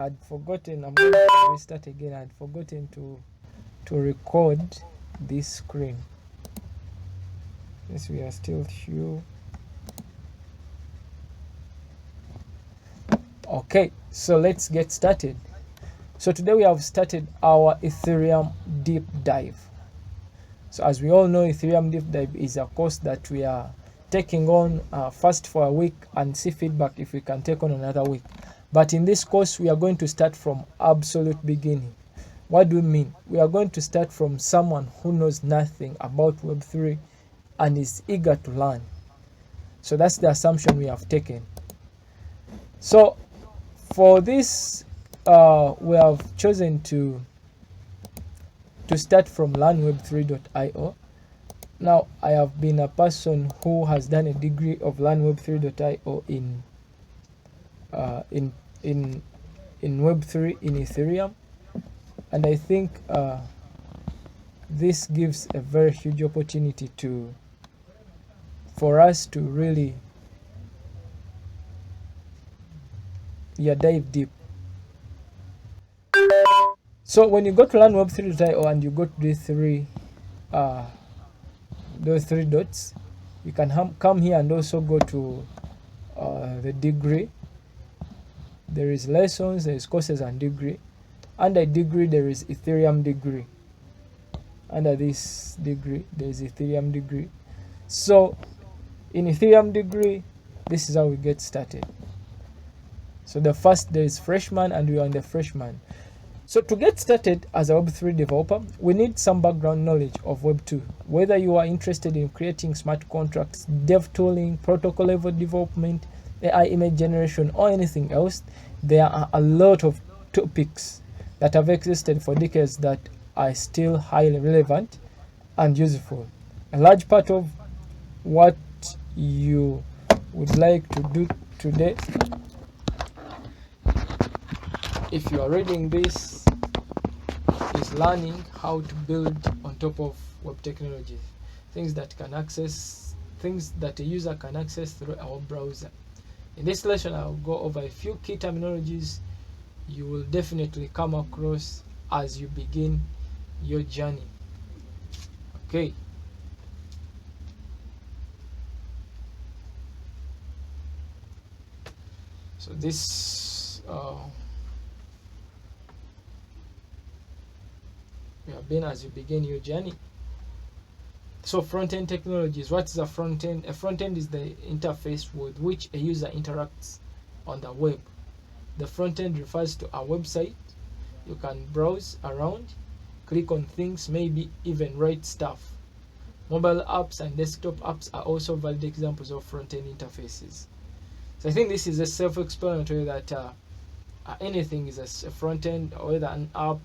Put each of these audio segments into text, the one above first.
I'd forgotten. I'm going to restart again. I'd forgotten to record this screen. Yes, we are still few. Okay, so let's get started. So today we have started our Ethereum deep dive. So as we all know, Ethereum deep dive is a course that we are taking on first for a week and see feedback if we can take on another week. But in this course, we are going to start from absolute beginning. What do we mean? We are going to start from someone who knows nothing about Web3 and is eager to learn. So that's the assumption we have taken. So for this, we have chosen to start from learnweb3.io. Now, I have been a person who has done a degree of learnweb3.io in Web3 in Ethereum, and I think this gives a very huge opportunity for us to really dive deep. So when you go to learnweb3.io and you go to those three dots, you can come here and also go to the degree. There is lessons, there is courses and degree. Under degree, there is Ethereum degree. Under this degree, there is Ethereum degree. So in Ethereum degree, this is how we get started. So the first, there is freshman, and we are in the freshman. So to get started as a Web3 developer, we need some background knowledge of Web2. Whether you are interested in creating smart contracts, dev tooling, protocol level development, AI image generation, or anything else, there are a lot of topics that have existed for decades that are still highly relevant and useful. A large part of what you would like to do today, if you are reading this, is learning how to build on top of web technologies, things that a user can access through our browser. In this lesson, I'll go over a few key terminologies you will definitely come across as you begin your journey. Okay. So this you have been as you begin your journey. So front-end technologies. What is a front-end? A front-end is the interface with which a user interacts on the web. The front-end refers to a website. You can browse around, click on things, maybe even write stuff. Mobile apps and desktop apps are also valid examples of front-end interfaces. So I think this is a self-explanatory that anything is a front-end, or whether an app,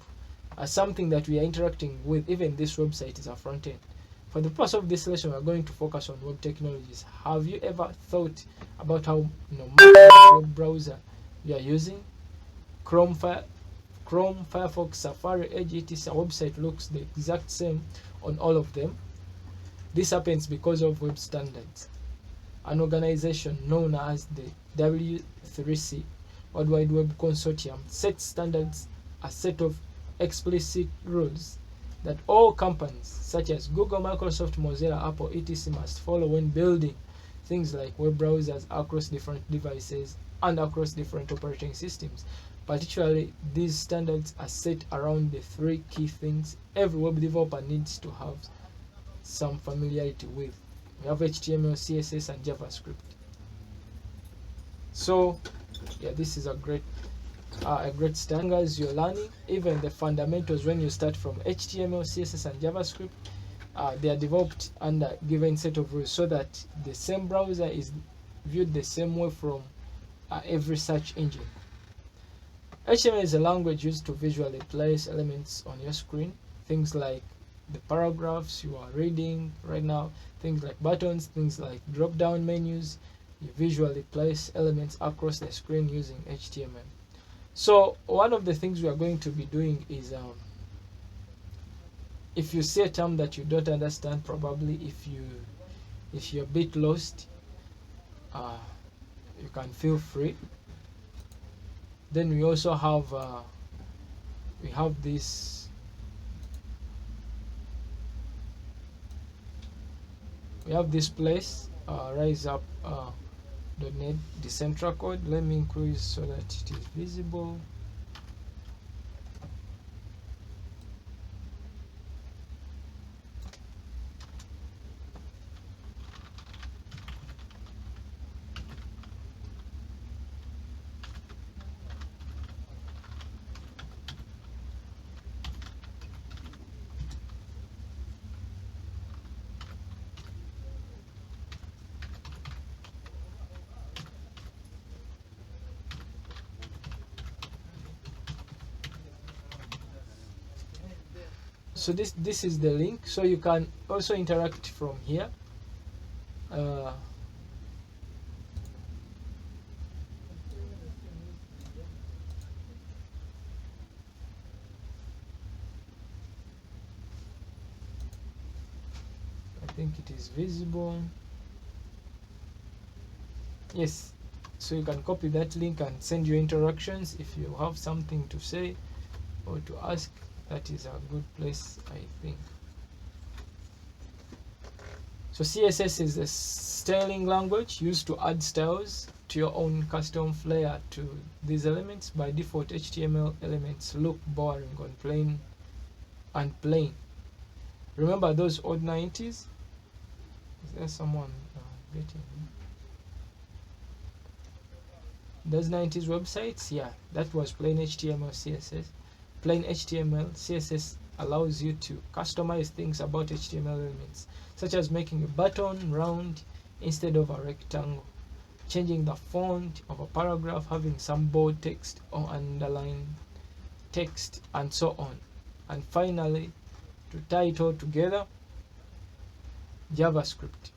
something that we are interacting with. Even this website is a front-end. For the purpose of this lesson, we are going to focus on web technologies. Have you ever thought about how web browser you are using? Chrome, Firefox, Safari, Edge, etc. website looks the exact same on all of them. This happens because of web standards. An organization known as the W3C, World Wide Web Consortium, sets standards, a set of explicit rules that all companies such as Google, Microsoft, Mozilla, Apple, etc. must follow when building things like web browsers across different devices and across different operating systems. Particularly, these standards are set around the three key things every web developer needs to have some familiarity with. We have HTML, CSS, and JavaScript. So, yeah, this is a great start. As you're learning, even the fundamentals, when you start from HTML, CSS, and JavaScript, they are developed under a given set of rules so that the same browser is viewed the same way from every search engine. HTML is a language used to visually place elements on your screen, things like the paragraphs you are reading right now, things like buttons, things like drop-down menus. You visually place elements across the screen using HTML. So one of the things we are going to be doing is, if you see a term that you don't understand, probably if you're a bit lost, you can feel free Then we also have we have this place, riseup.net decentral code. Let me increase so that it is visible. So this is the link, so you can also interact from here. I think it is visible. Yes, so you can copy that link and send your interactions if you have something to say or to ask. That is a good place, I think. So CSS is a styling language used to add styles to your own custom flair to these elements. By default, HTML elements look boring on plain. Remember those old 90s? Is there someone getting those 90s websites? Yeah, that was plain HTML CSS. Plain HTML CSS allows you to customize things about HTML elements, such as making a button round instead of a rectangle, changing the font of a paragraph, having some bold text or underlined text, and so on. And finally, to tie it all together, JavaScript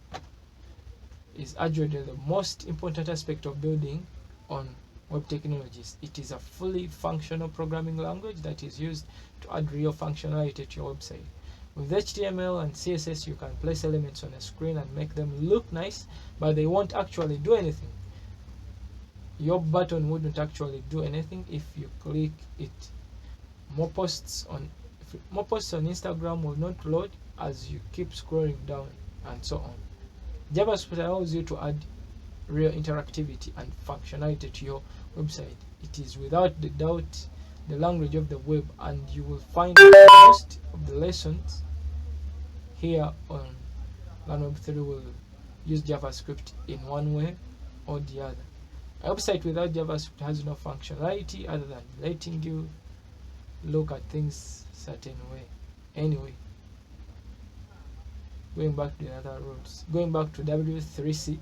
is arguably the most important aspect of building on web technologies. It is a fully functional programming language that is used to add real functionality to your website. With HTML and CSS, you can place elements on a screen and make them look nice, but they won't actually do anything. Your button wouldn't actually do anything if you click it. More posts on Instagram will not load as you keep scrolling down, and so on. JavaScript allows you to add real interactivity and functionality to your website. It is without the doubt the language of the web, and you will find most of the lessons here on Learn Web 3 will use JavaScript in one way or the other. A website without JavaScript has no functionality other than letting you look at things certain way. Anyway, going back to the other rules, going back to W3C.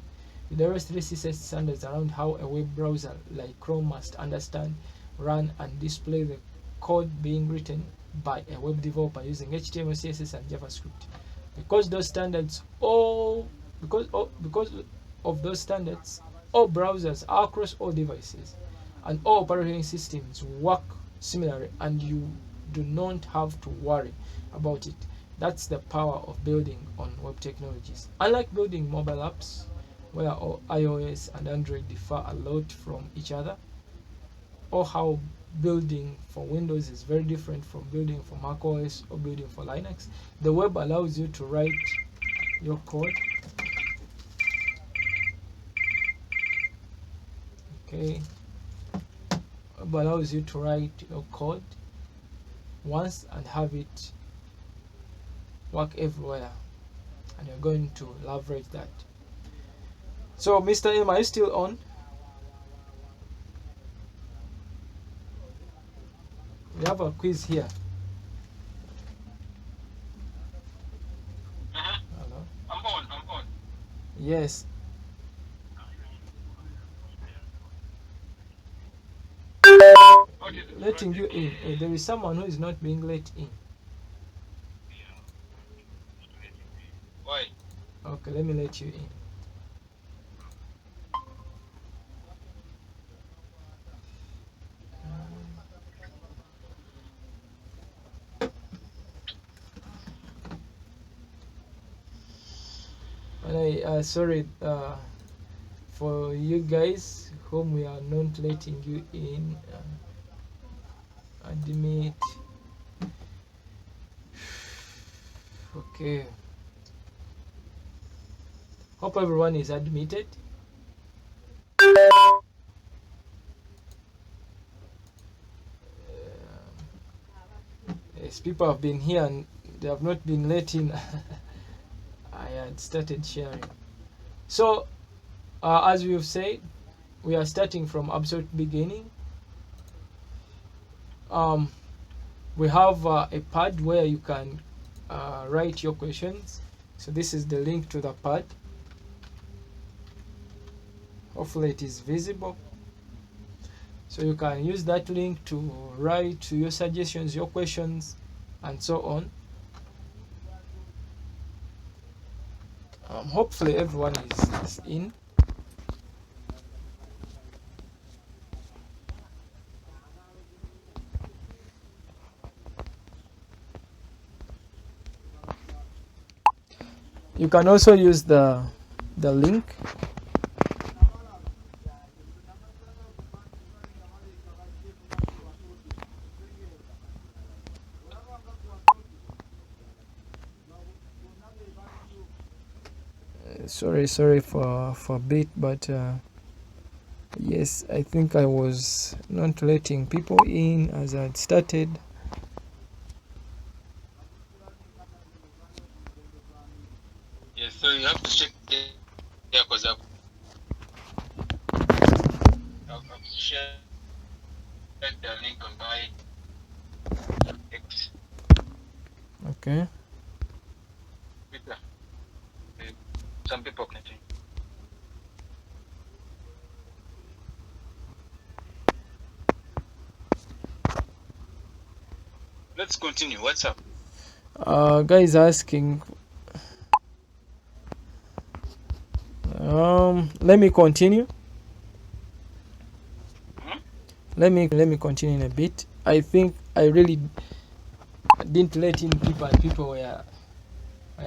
The W3C sets standards around how a web browser like Chrome must understand, run, and display the code being written by a web developer using HTML, CSS, and JavaScript. Because of those standards, all browsers across all devices and all operating systems work similarly, and you do not have to worry about it. That's the power of building on web technologies. Unlike building mobile apps, where iOS and Android differ a lot from each other, or how building for Windows is very different from building for macOS or building for Linux, the web allows you to write your code. Okay, web allows you to write your code once and have it work everywhere, and you're going to leverage that. So, Mr. M, are you still on? We have a quiz here. Hello? I'm on. Yes. Letting you in. There is someone who is not being let in. Why? Okay, let me let you in. And sorry, for you guys whom we are not letting you in, admit. Okay, hope everyone is admitted. Yes, people have been here and they have not been let in. I had started sharing. So as we've said, we are starting from absolute beginning. We have a pad where you can write your questions. So this is the link to the pad. Hopefully it is visible. So you can use that link to write your suggestions, your questions, and so on. Hopefully everyone is in. You can also use the link. Sorry for a bit, but yes, I think I was not letting people in as I had started. Yes, so you have to check there because I've shared the link on my X. Okay. Twitter. Some people can change. Let's continue. What's up? Guys asking. Let me continue. Let me continue in a bit. I think I really didn't let in people and people were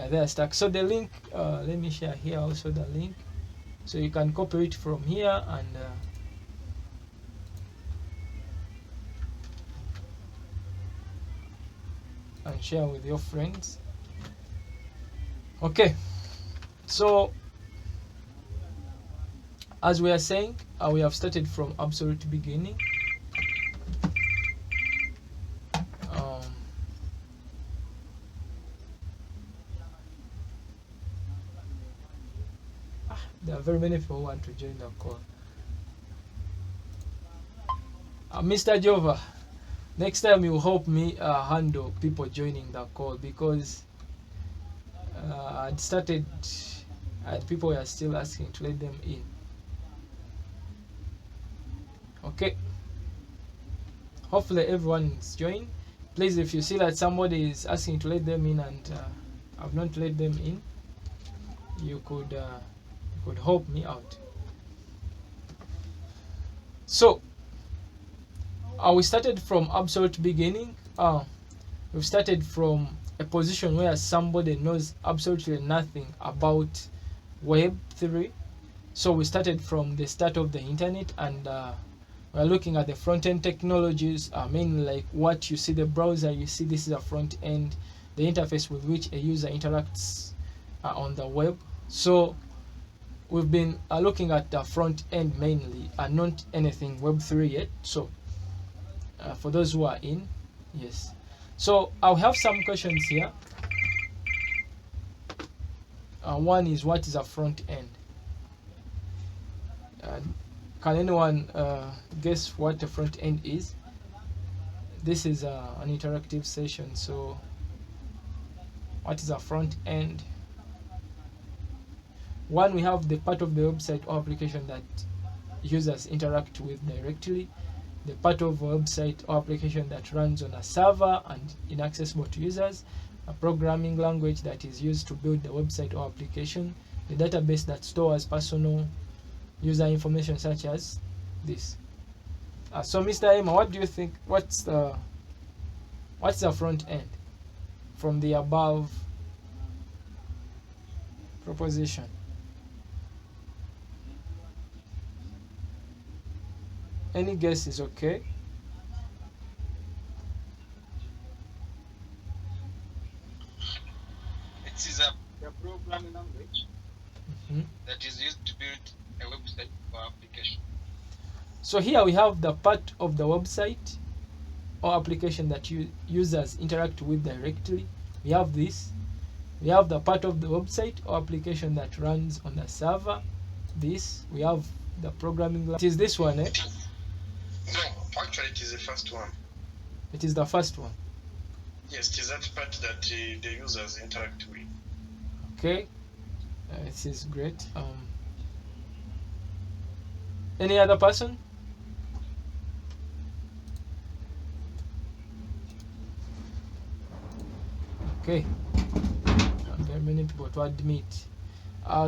there stuck. So the link, let me share here also the link. So you can copy it from here and share with your friends. Okay, so as we are saying, we have started from absolute beginning. There are very many people who want to join the call. Mr. Jova, next time you help me handle people joining the call, because I'd started and people were still asking to let them in. Okay, hopefully everyone is joined. Please, if you see that somebody is asking to let them in and I've not let them in, you could help me out. So we started from absolute beginning. We've started from a position where somebody knows absolutely nothing about Web3. So we started from the start of the internet, and we're looking at the front-end technologies, mainly like what you see the browser. You see this is a front end, the interface with which a user interacts on the web. So we've been looking at the front end mainly, and not anything Web3 yet. So for those who are in, yes. So I'll have some questions here. One is, what is a front end? Can anyone guess what a front end is? This is an interactive session. So what is a front end? One, we have the part of the website or application that users interact with directly, the part of a website or application that runs on a server and inaccessible to users, a programming language that is used to build the website or application, the database that stores personal user information such as this. So Mr. Emma, what do you think? What's the front end from the above proposition? Any guess is okay. It is a programming language Mhm. that is used to build a website or application. So here we have the part of the website or application that users interact with directly. We have this. We have the part of the website or application that runs on the server. This. We have the programming language. It is this one, eh? No, actually, it is the first one. It is the first one. Yes, it is that part that the users interact with. Okay. This is great. Any other person? Okay. Very many people to admit.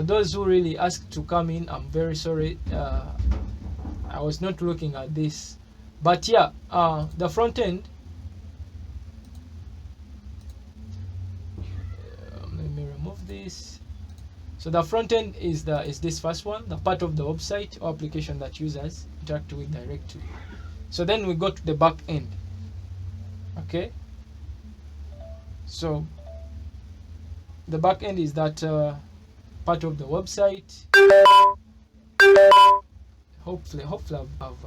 Those who really asked to come in, I'm very sorry. I was not looking at this, but yeah, the front end. Let me remove this. So the front end is this first one, the part of the website or application that users interact with directly. So then we go to the back end. Okay. So the back end is that part of the website. Hopefully I've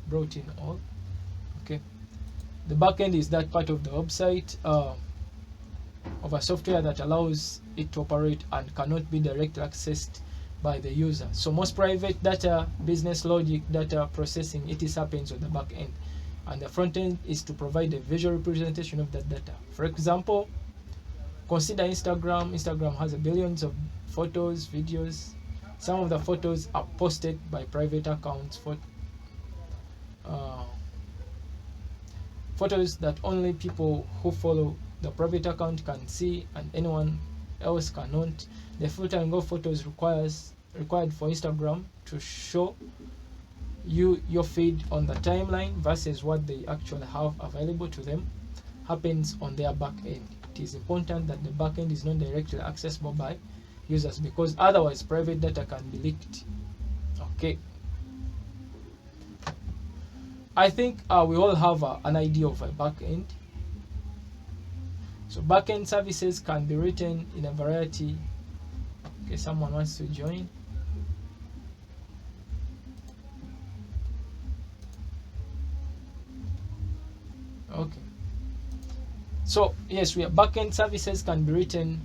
brought in all. Okay. The back end is that part of the website of a software that allows it to operate and cannot be directly accessed by the user. So most private data, business logic, data processing, it happens on the back end. And the front end is to provide a visual representation of that data. For example, consider Instagram. Instagram has billions of photos, videos. Some of the photos are posted by private accounts for photos that only people who follow the private account can see and anyone else cannot. The filtering of photos required for Instagram to show you your feed on the timeline versus what they actually have available to them happens on their back end. It is important that the back end is not directly accessible by users because otherwise private data can be leaked. Okay. I think we all have an idea of a back end. So backend services can be written in a variety. Okay, someone wants to join. Okay. So yes, backend services can be written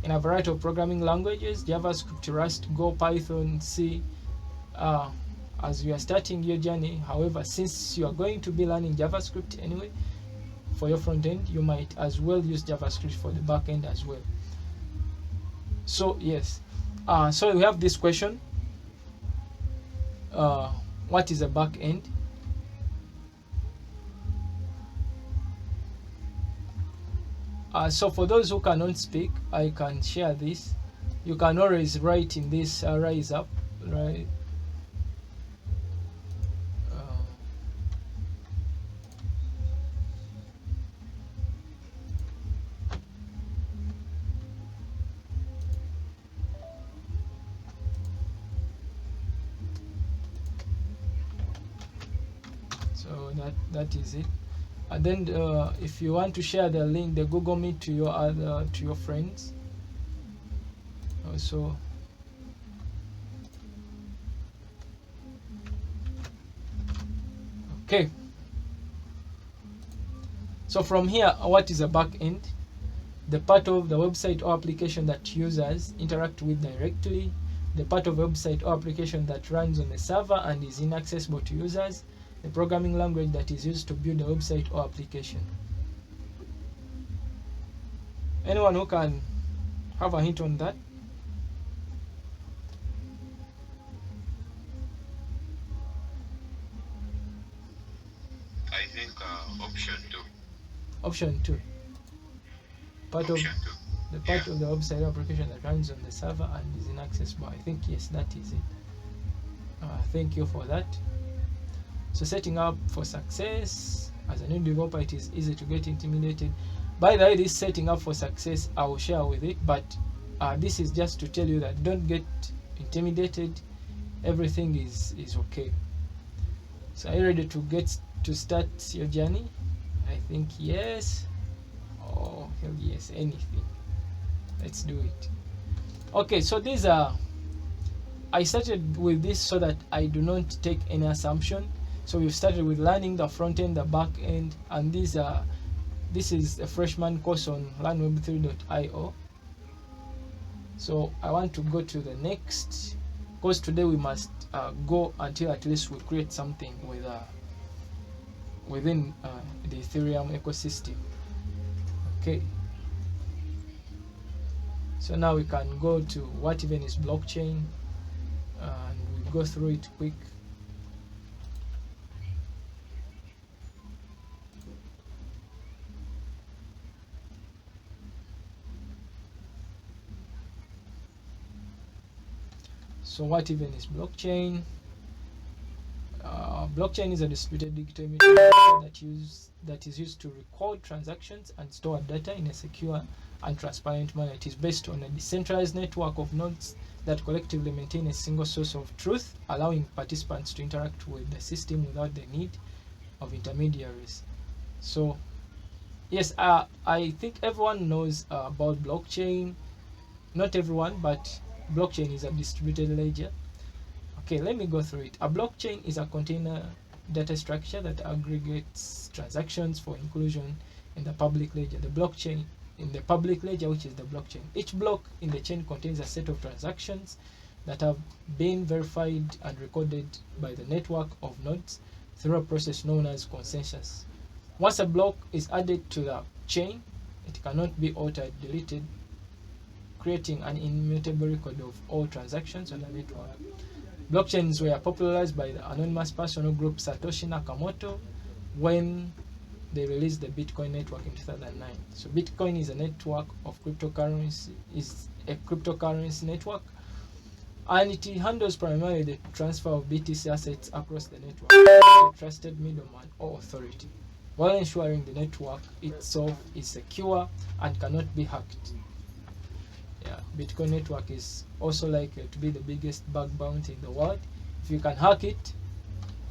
in a variety of programming languages: JavaScript, Rust, Go, Python, C. As you are starting your journey, however, since you are going to be learning JavaScript anyway for your front end, you might as well use JavaScript for the back end as well. So yes, so we have this question: what is a back end? So for those who cannot speak, I can share this. You can always write in this rise up, right? So that is it. And then if you want to share the link, the Google Meet to your friends also. Okay, so from here, what is a back end? The part of the website or application that users interact with directly, the part of website or application that runs on the server and is inaccessible to users, the programming language that is used to build a website or application. Anyone who can have a hint on that? I think option 2. Option 2. Part Option of 2. the part of the website or application that runs on the server and is inaccessible. I think yes, that is it. Thank you for that. So setting up for success. As a new developer, it is easy to get intimidated. By the way, this setting up for success, I will share with it, but this is just to tell you that don't get intimidated. Everything is okay. So are you ready to start your journey? I think yes. Oh hell yes, anything. Let's do it. Okay, so these are, I started with this so that I do not take any assumption. So we've started with learning the front end, the back end, and this is a freshman course on learnweb3.io. So I want to go to the next, because today we must go until at least we create something with within the Ethereum ecosystem. Okay. So now we can go to what even is blockchain, and we go through it quick. So what even is blockchain? Blockchain is a distributed digital mechanism that is used to record transactions and store data in a secure and transparent manner. It is based on a decentralized network of nodes that collectively maintain a single source of truth, allowing participants to interact with the system without the need of intermediaries. So yes, I think everyone knows about blockchain. Not everyone, but blockchain is a distributed ledger. Okay, let me go through it. A blockchain is a container data structure that aggregates transactions for inclusion in the public ledger. The blockchain in the public ledger, which is the blockchain. Each block in the chain contains a set of transactions that have been verified and recorded by the network of nodes through a process known as consensus. Once a block is added to the chain, it cannot be altered, deleted, creating an immutable record of all transactions on the network. Blockchains were popularized by the anonymous personal group Satoshi Nakamoto when they released the Bitcoin network in 2009. So Bitcoin is a network of cryptocurrency, is a cryptocurrency network, and it handles primarily the transfer of BTC assets across the network to a trusted middleman or authority, while ensuring the network itself is secure and cannot be hacked. Yeah, Bitcoin network is also likely to be the biggest bug bounty in the world. If you can hack it,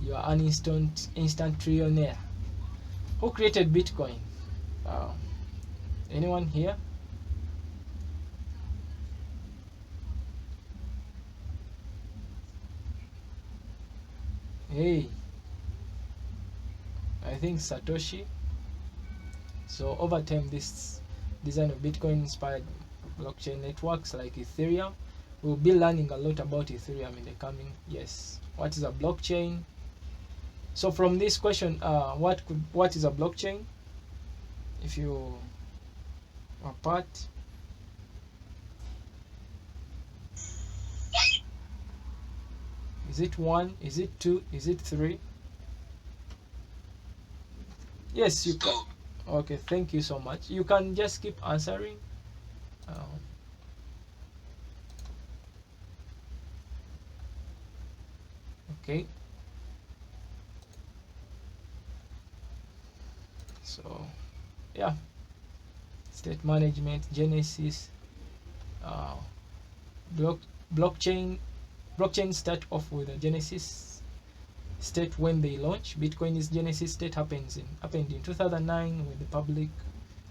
you are an instant trillionaire. Who created Bitcoin? Anyone here? Hey, I think Satoshi. So over time, this design of Bitcoin inspired blockchain networks like Ethereum. We'll be learning a lot about Ethereum in the coming years. What is a blockchain? So from this question, what is a blockchain? If you are part, is it 1? Is it 2? Is it 3? Yes, you can. Okay, thank you so much. You can just keep answering. Okay. So, yeah. State management, Genesis, blockchain start off with a Genesis state when they launch. Bitcoin's Genesis state happened in 2009 when the public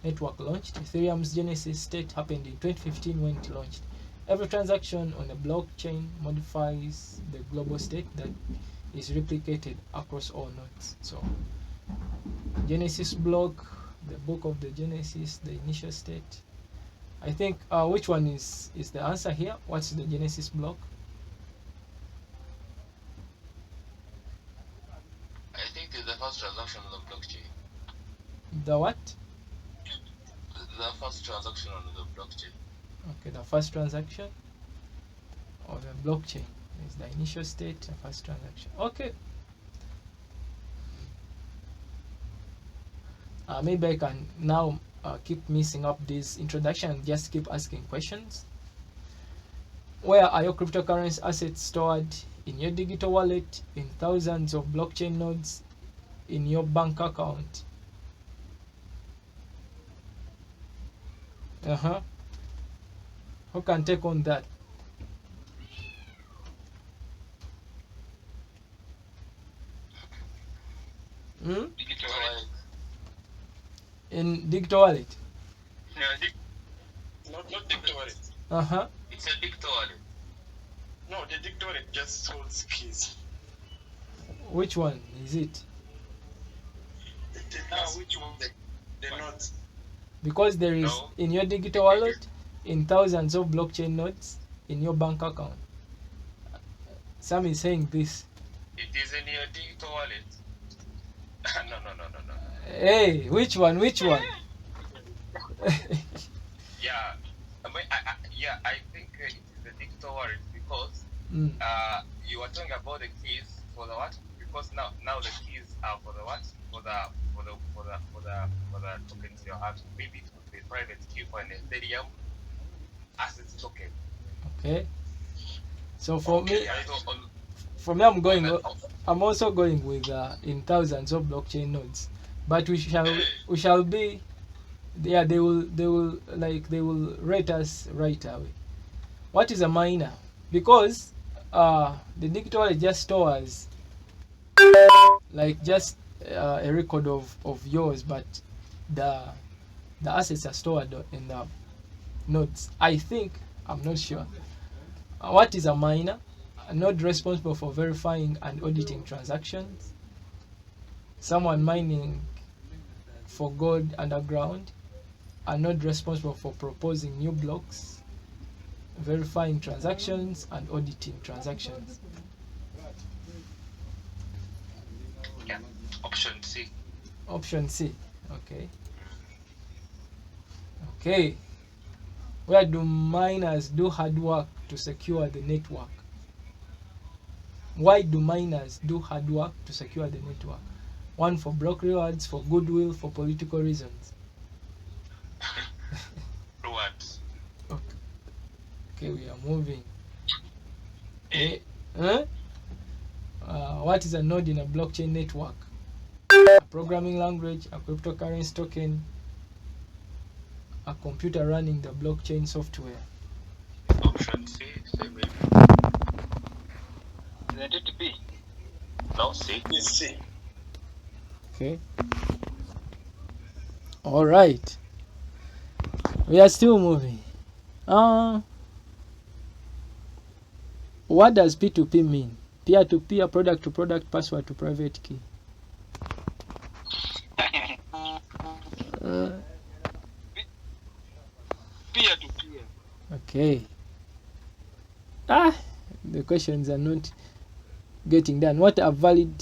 network launched. Ethereum's Genesis state happened in 2015 when it launched. Every transaction on a blockchain modifies the global state that is replicated across all nodes. So Genesis block, the book of the Genesis, the initial state. I think which one is the answer here? What's the Genesis block? I think it's the first transaction on the blockchain. The what? The first transaction on the blockchain. Okay, the first transaction of the blockchain is the initial state, the first transaction. Okay. Maybe I can now keep mixing up this introduction and just keep asking questions. Where are your cryptocurrency assets stored? In your digital wallet, in thousands of blockchain nodes, in your bank account? Who can take on that? Hmm? Digital wallet. In digital wallet. Yeah, Not digital wallet. Uh-huh. it's a digital wallet. No, the digital wallet just holds keys. Which one is it? Which one? The nodes. Because there is No. in your digital wallet in thousands of blockchain nodes in your bank account. Sam is saying this. It is in your digital wallet. No. Hey, which one? Which one? Yeah. I think it is the digital wallet because Mm. you were talking about the keys for the what? Because now the keys are for the what? For the tokens you have. Maybe it would be private key for an Ethereum asset token. Okay. So for me, Yeah, so on, I'm also going with in thousands of blockchain nodes, but we shall be, yeah, they will rate us right away. What is a miner? Because the digital wallet just stores like just a record of yours, but the assets are stored in the nodes. I think, I'm not sure. What is a miner? A node responsible for verifying and auditing transactions. Someone mining for gold underground. A node responsible for proposing new blocks, verifying transactions, and auditing transactions. yeah, option C. Option C. Okay. Okay. Where do miners do hard work to secure the network? Why do miners do hard work to secure the network? One, for block rewards, for goodwill, for political reasons. Rewards. Okay, we are moving. Huh? What is a node in a blockchain network? A programming language, a cryptocurrency token, a computer running the blockchain software. Option C. Maybe. Isn't it B? No, C. It's C. Okay. All right. We are still moving. What does P2P mean? Peer-to-peer, product-to-product, password-to-private key. Peer to peer. Okay. The questions are not getting done. What are valid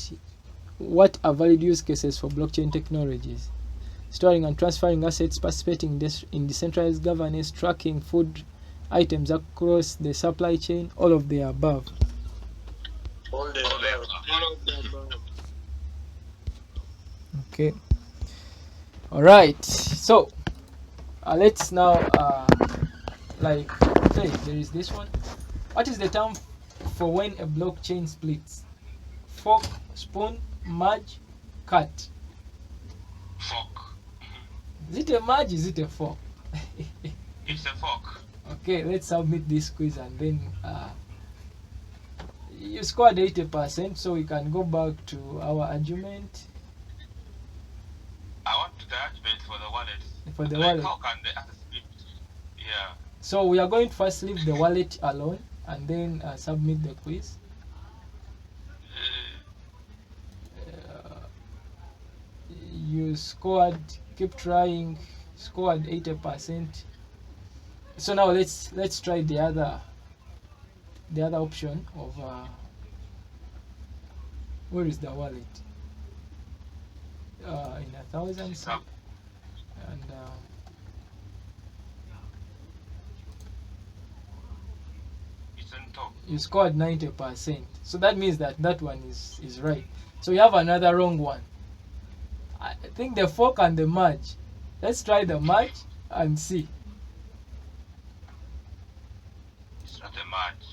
use cases for blockchain technologies? Storing and transferring assets, participating in decentralized governance, tracking food items across the supply chain, all of the above. All the above. Okay. All right. So let's now okay, there is this one. What is the term for when a blockchain splits? Fork, spoon, merge, cut. Fork. Is it a merge? Is it a fork? It's a fork. Okay, let's submit this quiz and then you scored 80%, so we can go back to our argument. I want the argument for the wallet. For the like wallet. How can the asset split? Yeah. So we are going to first leave the wallet alone and then submit the quiz. You scored, keep trying, scored 80%. So now let's try the other option of where is the wallet? In 1,000, and It's on top. you scored 90%. So that means that one is right. So you have another wrong one. I think the fork and the merge. Let's try the merge and see. It's not a match.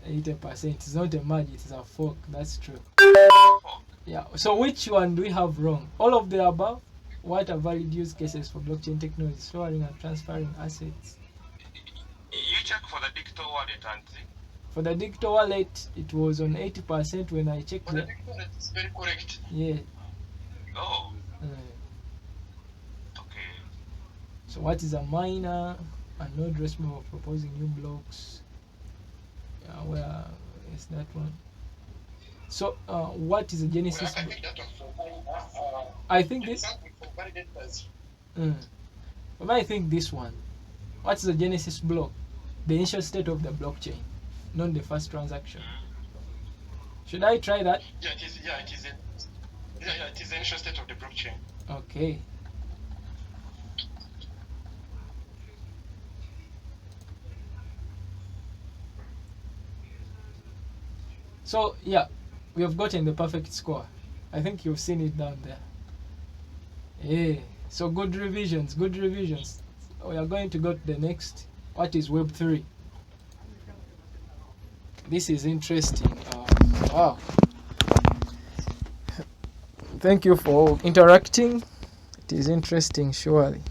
80%. It's not a merge, it's a fork. That's true. Fork. Yeah. So which one do we have wrong? All of the above? What are valid use cases for blockchain technology? Storing and transferring assets. You check for the digital wallet and see. For the digital wallet, it was on 80% when I checked But it. it's very correct. Yeah. Oh, Uh, okay. so what is a miner? A node responsible for proposing new blocks. Where is that one? So what is a Well, Genesis? I think that one I think it's this. something for validators. But I think this one. What is a Genesis block? The initial state of the blockchain, not the first transaction. Should I try that? Yeah, it is. Yeah, it is. It is the initial state of the blockchain. Okay. So yeah, we have gotten the perfect score. I think you've seen it down there. Yeah. So good revisions, good revisions. We are going to go to the next. What is Web3? This is interesting. Wow. Thank you for interacting. It is interesting, surely.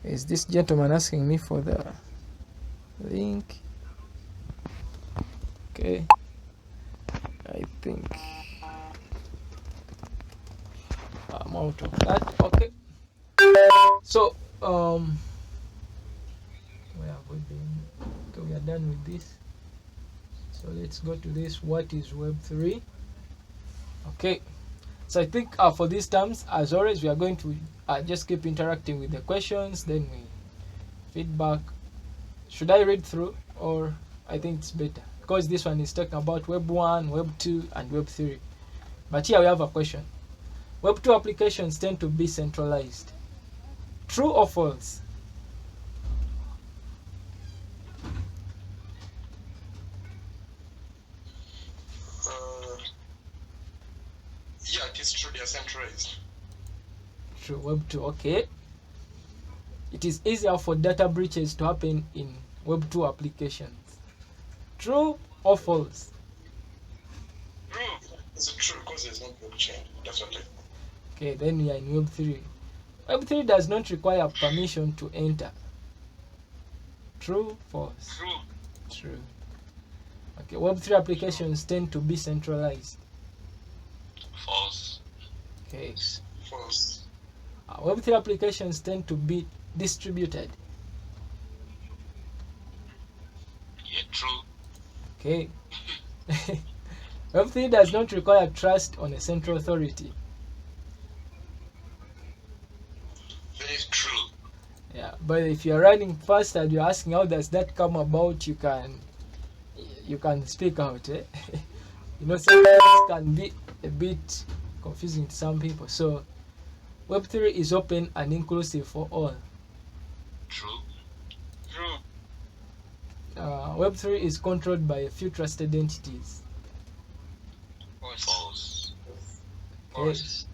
Is this gentleman asking me for the link? Okay. I think I'm out of that. Okay. So, where have we been? Okay, we are done with this. So let's go to this. What is Web3? Okay. So I think for these terms, as always, we are going to just keep interacting with the questions. Then we feedback. Should I read through, or I think it's better because this one is talking about Web 1, Web 2, and Web 3. But here we have a question. Web 2 applications tend to be centralized. True or false? Yeah, it is true. They are centralized. True. Web 2. Okay. It is easier for data breaches to happen in Web 2 applications. True or false? True. It's true because there's no blockchain. That's what I. Okay, then we are in Web 3. Web 3 does not require permission to enter. True, false? True. True. Okay, Web 3 applications tend to be centralized. False. Okay. False. Web 3 applications tend to be distributed. Yeah, true. Okay. Web 3 does not require trust on a central authority. Very true. Yeah, but if you're running fast and you're asking how does that come about, you can speak out. Eh? You know, sometimes can be a bit confusing to some people. So Web3 is open and inclusive for all. True. True. Web3 is controlled by a few trusted entities. False. Okay. False.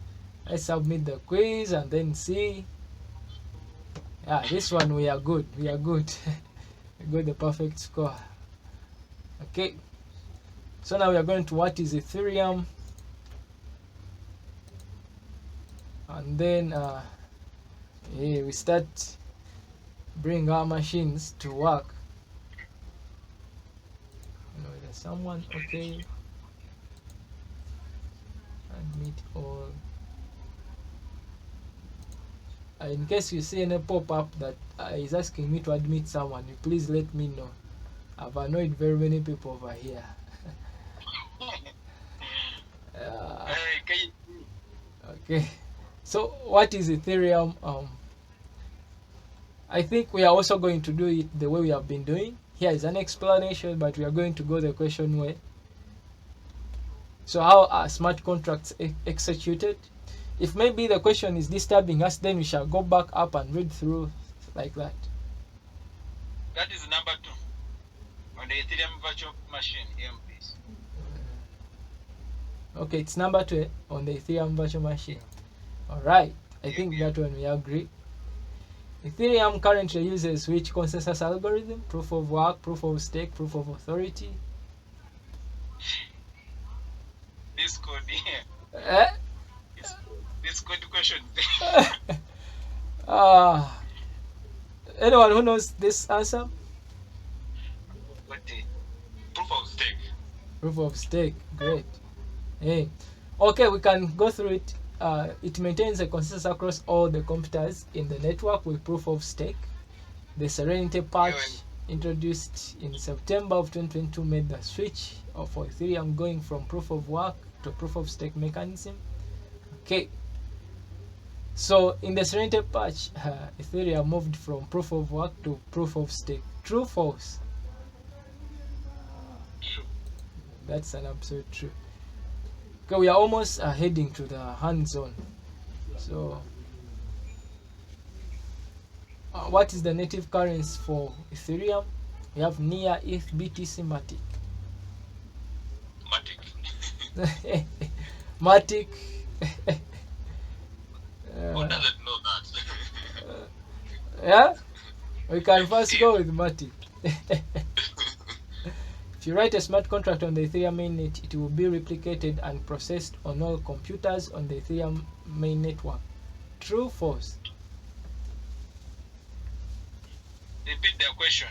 Let's submit the quiz and then see. Yeah, this one we are good. We are good. We got the perfect score. Okay. So now we are going to what is Ethereum. And then we start bring our machines to work. You know, there's someone. Okay. Admit all. In case you see any pop-up that is asking me to admit someone, you please let me know. I've annoyed very many people over here. Okay. So what is Ethereum? I think we are also going to do it the way we have been doing. Here is an explanation, but we are going to go the question way. So how are smart contracts executed? If maybe the question is disturbing us, then we shall go back up and read through like that. That is number 2 on the Ethereum virtual machine. please. Okay, it's number 2 on the Ethereum virtual machine. Alright, I think that one we agree. Ethereum currently uses which consensus algorithm? Proof of work, proof of stake, proof of authority? This code here. This code question. Anyone who knows this answer? What the proof of stake? Proof of stake. Great. Hey. Okay, we can go through it. It maintains a consensus across all the computers in the network with proof of stake. The Serenity patch introduced in September of 2022 made the switch for Ethereum going from proof of work to proof of stake mechanism. Okay. So in the Serenity patch, Ethereum moved from proof of work to proof of stake. True, false? True. That's an absolute true. Okay, we are almost heading to the hands-on. So, what is the native currency for Ethereum? We have NEAR, ETH, BTC, Matic. Matic. Matic. Who doesn't know that? Yeah, we can first go with Matic. If you write a smart contract on the Ethereum mainnet, it will be replicated and processed on all computers on the Ethereum main network. True, false? Repeat the question.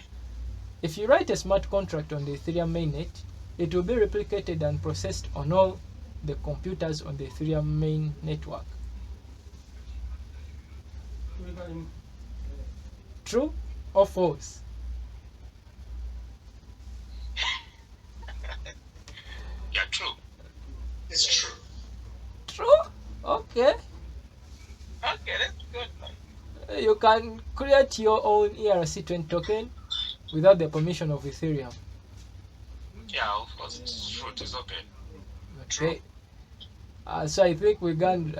If you write a smart contract on the Ethereum mainnet, it will be replicated and processed on all the computers on the Ethereum main network. True or false? Yeah, true. It's true. True? Okay. Okay, that's good. You can create your own ERC20 token without the permission of Ethereum. Yeah, of course, it's true. It's open. Okay. So I think we can.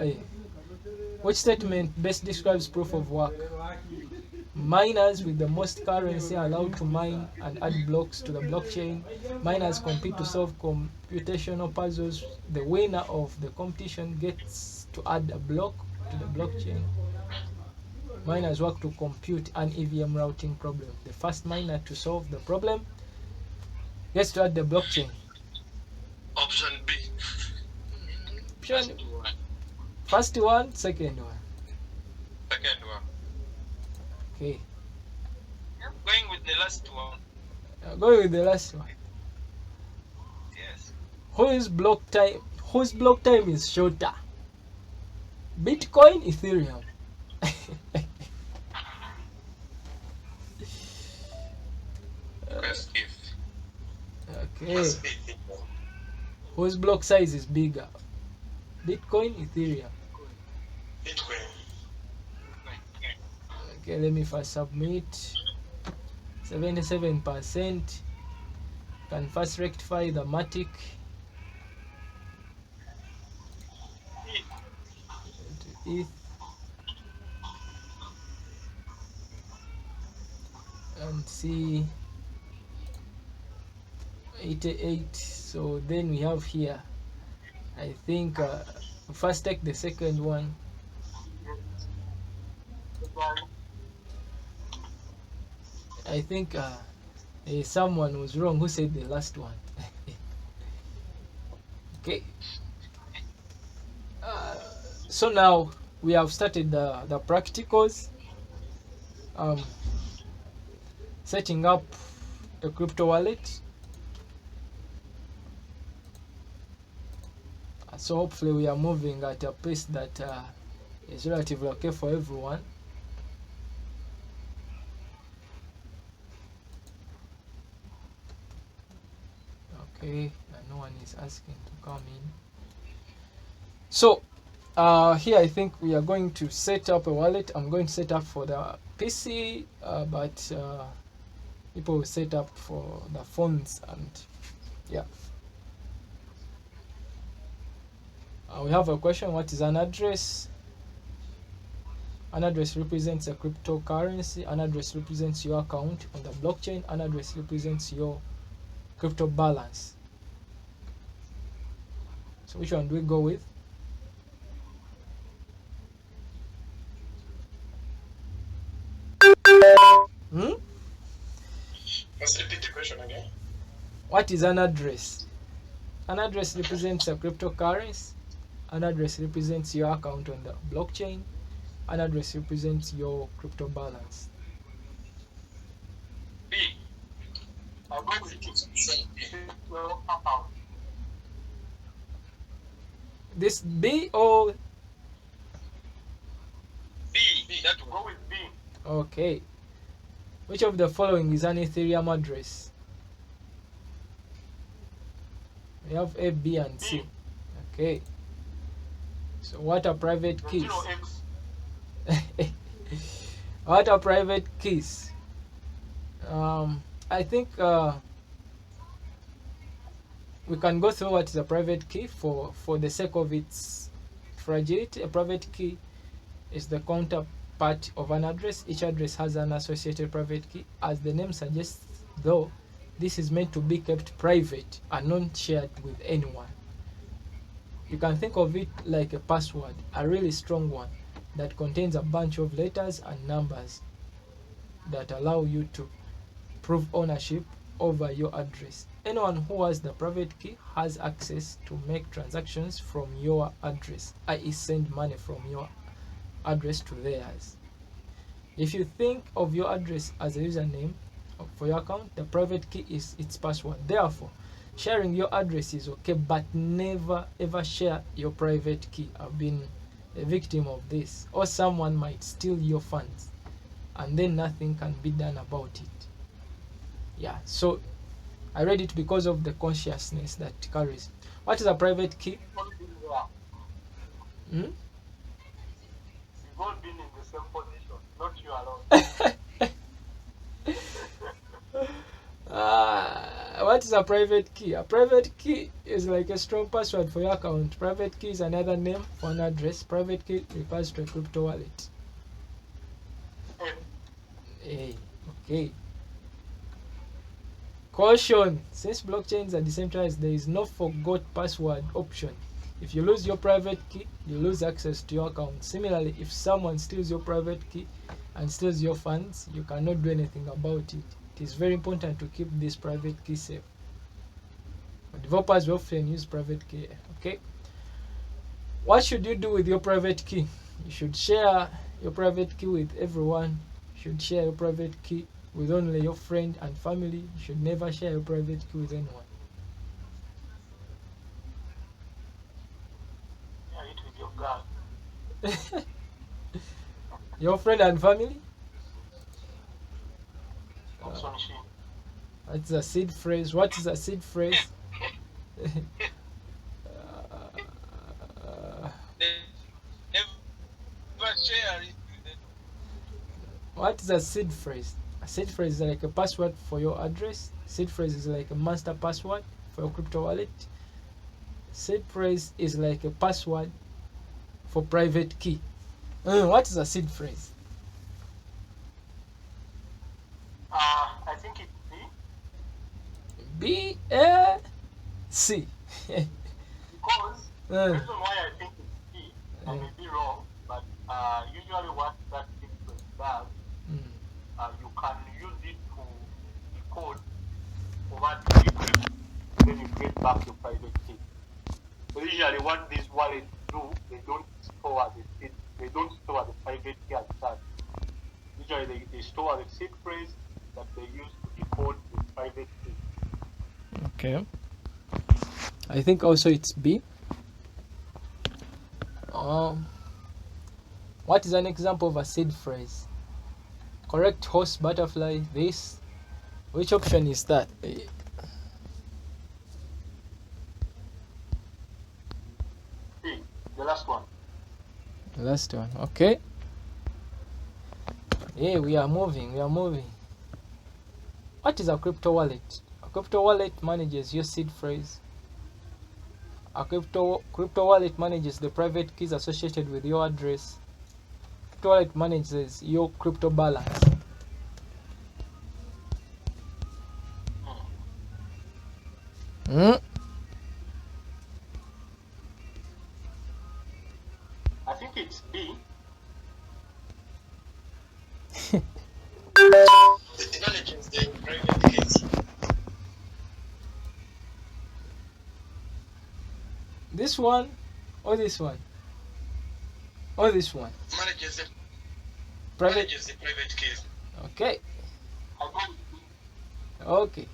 Which statement best describes proof of work? Miners with the most currency are allowed to mine and add blocks to the blockchain. Miners compete to solve computational puzzles. The winner of the competition gets to add a block to the blockchain. Miners work to compute an EVM routing problem. The first miner to solve the problem gets to add the blockchain. Option B. Option first one, second one. Second one. Okay. Going with the last one. Going with the last one. Yes. Whose block time is shorter? Bitcoin, Ethereum. First if. Okay. Must be the Whose block size is bigger? Bitcoin, Ethereum. Bitcoin. Okay, let me first submit. 77%. Can first rectify the Matic. ETH. And see 88. So then we have here, I think first take the second one. I think someone was wrong who said the last one. Okay. So now we have started the practicals. Setting up a crypto wallet. So hopefully we are moving at a pace that is relatively okay for everyone. Okay, no one is asking to come in. So here I think we are going to set up a wallet. I'm going to set up for the PC, but people will set up for the phones, and yeah. We have a question. What is an address? An address represents a cryptocurrency. An address represents your account on the blockchain. An address represents your crypto balance. So which one do we go with? Let's repeat the question again. What is an address? An address represents a cryptocurrency. An address represents your account on the blockchain. An address represents your crypto balance. I go with your account. This B or B. That Go with B. okay. Which of the following is an Ethereum address? We have A, B, and C. Okay. So what are private The keys? 0x. What are private keys? I think we can go through what is a private key for the sake of its fragility. A private key is the counterpart of an address. Each address has an associated private key. As the name suggests, though, this is meant to be kept private and not shared with anyone. You can think of it like a password, a really strong one that contains a bunch of letters and numbers that allow you to prove ownership over your address. Anyone who has the private key has access to make transactions from your address, i.e. send money from your address to theirs. If you think of your address as a username for your account, the private key is its password. Therefore, sharing your address is okay, but never ever share your private key. I've been a victim of this. Or someone might steal your funds and then nothing can be done about it. Yeah, so I read it because of the consciousness that it carries. What is a private key? Hmm? We've all been in the same position, not you alone. What is a private key? A private key is like a strong password for your account. Private key is another name for an address. Private key refers to a crypto wallet. Hey, okay. Caution! Since blockchains are decentralized, there is no forgot password option. If you lose your private key, you lose access to your account. Similarly, if someone steals your private key and steals your funds, you cannot do anything about it. It is very important to keep this private key safe. Developers often use private key. Okay. What should you do with your private key? You should share your private key with everyone. You should share your private key with only your friend and family. You should never share your private key with anyone. Yeah, it with your girl. Your friend and family? Also, she. That's a seed phrase. What is a seed phrase? never share it with them. What is a seed phrase? A seed phrase is like a password for your address. Seed phrase is like a master password for your crypto wallet. Seed phrase is like a password for private key. What is a seed phrase? I think it's B. C. Because the reason why I think it's B, I may be wrong, but usually what that sequence does, you can use it to decode over the secret, then you get back your private key. So usually what these wallets do, they don't store the private key as such. Usually they store the seed phrase that they use to decode the private key. Okay. I think also it's B. What is an example of a seed phrase? Correct horse, butterfly, this. Which option is that? B, the last one. The last one. Okay. Yeah, we are moving. What is a crypto wallet? A crypto wallet manages your seed phrase. A crypto wallet manages the private keys associated with your address. Crypto wallet manages your crypto balance. I think it's B. It manages the private keys. This one or this one? Or this one? Manages the Private. private keys. Okay. I go with B. Okay.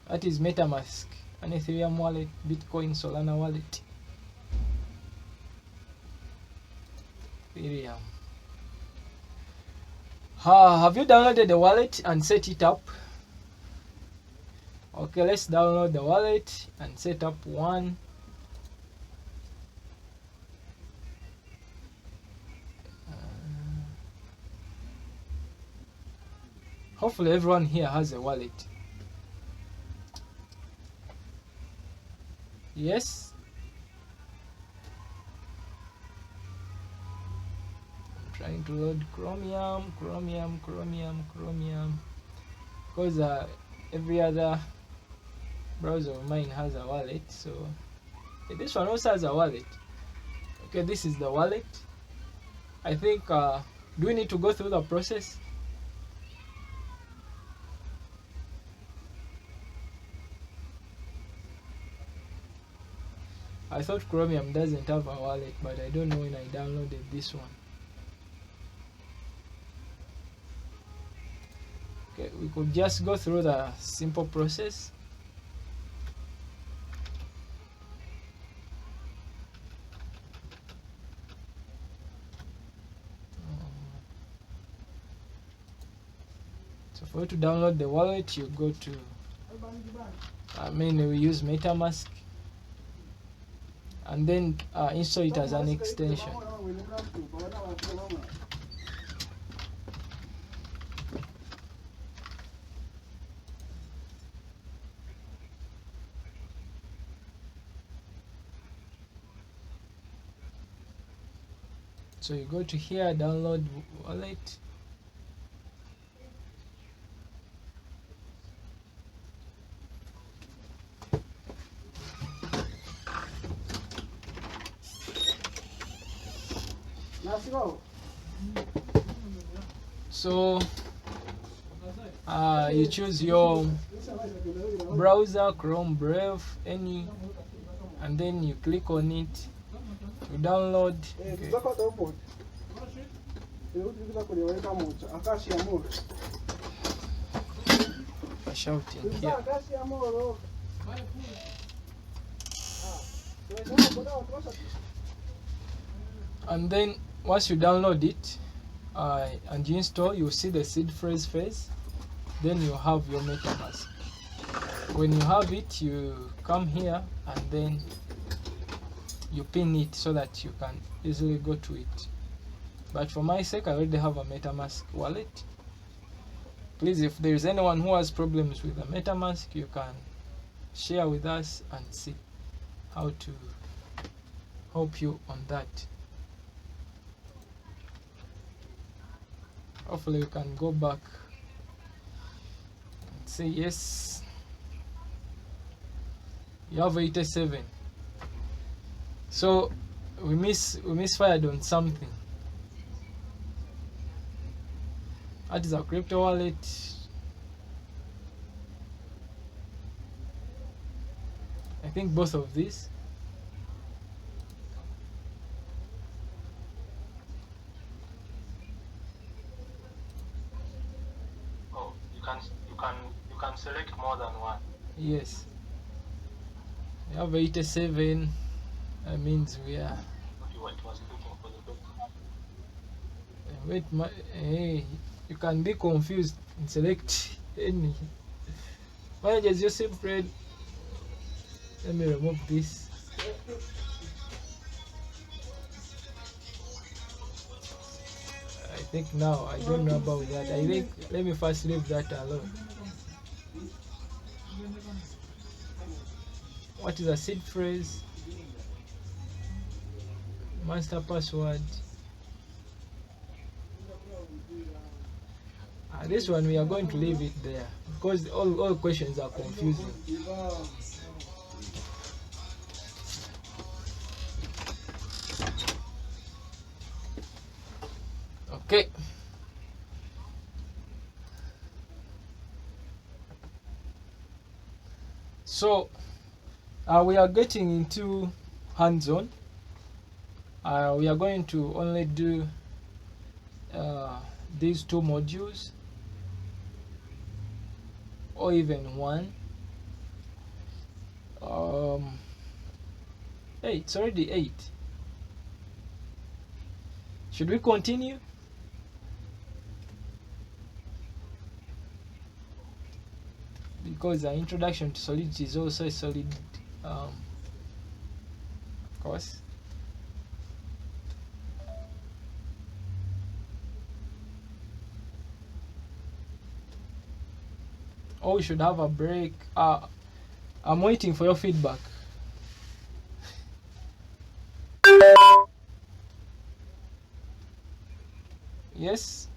That is MetaMask, an Ethereum wallet, Bitcoin, Solana wallet. Ethereum. Have you downloaded the wallet and set it up? Okay, let's download the wallet and set up one. Hopefully everyone here has a wallet. Yes. I'm trying to load Chromium, because every other browser of mine has a wallet, so this one also has a wallet. Okay, this is the wallet. I think do we need to go through the process? I thought Chromium doesn't have a wallet, but I don't know when I downloaded this one. Okay, we could just go through the simple process. So for you to download the wallet, you go to, we use MetaMask, and then install it as an extension. So you go to here, download wallet. So you choose your browser, Chrome, Brave, any, and then you click on it. You download. Okay. Shouting here. And then once you download it and you install, you see the seed phrase phase. Then you have your MetaMask. When you have it, you come here and then you pin it so that you can easily go to it. But for my sake, I already have a MetaMask wallet. Please, if there is anyone who has problems with the MetaMask, you can share with us and see how to help you on that. Hopefully we can go back and say yes. You have 87. So we misfired on something. That is a crypto wallet. I think both of these. Oh, you can select more than one. Yes. We have 87. That means we are. What was looking for the doctor? Wait, hey, you can be confused and select any. Why does Joseph Fred? Let me remove this. I think now I don't know about that. I think let me first leave that alone. What is a seed phrase? Master password. This one we are going to leave it there because all questions are confusing. Okay. So we are getting into hands-on. We are going to only do these two modules, or even one. Hey, it's already 8. Should we continue? Because the introduction to Solidity is also a solid, of course. Or we should have a break. I'm waiting for your feedback. Yes?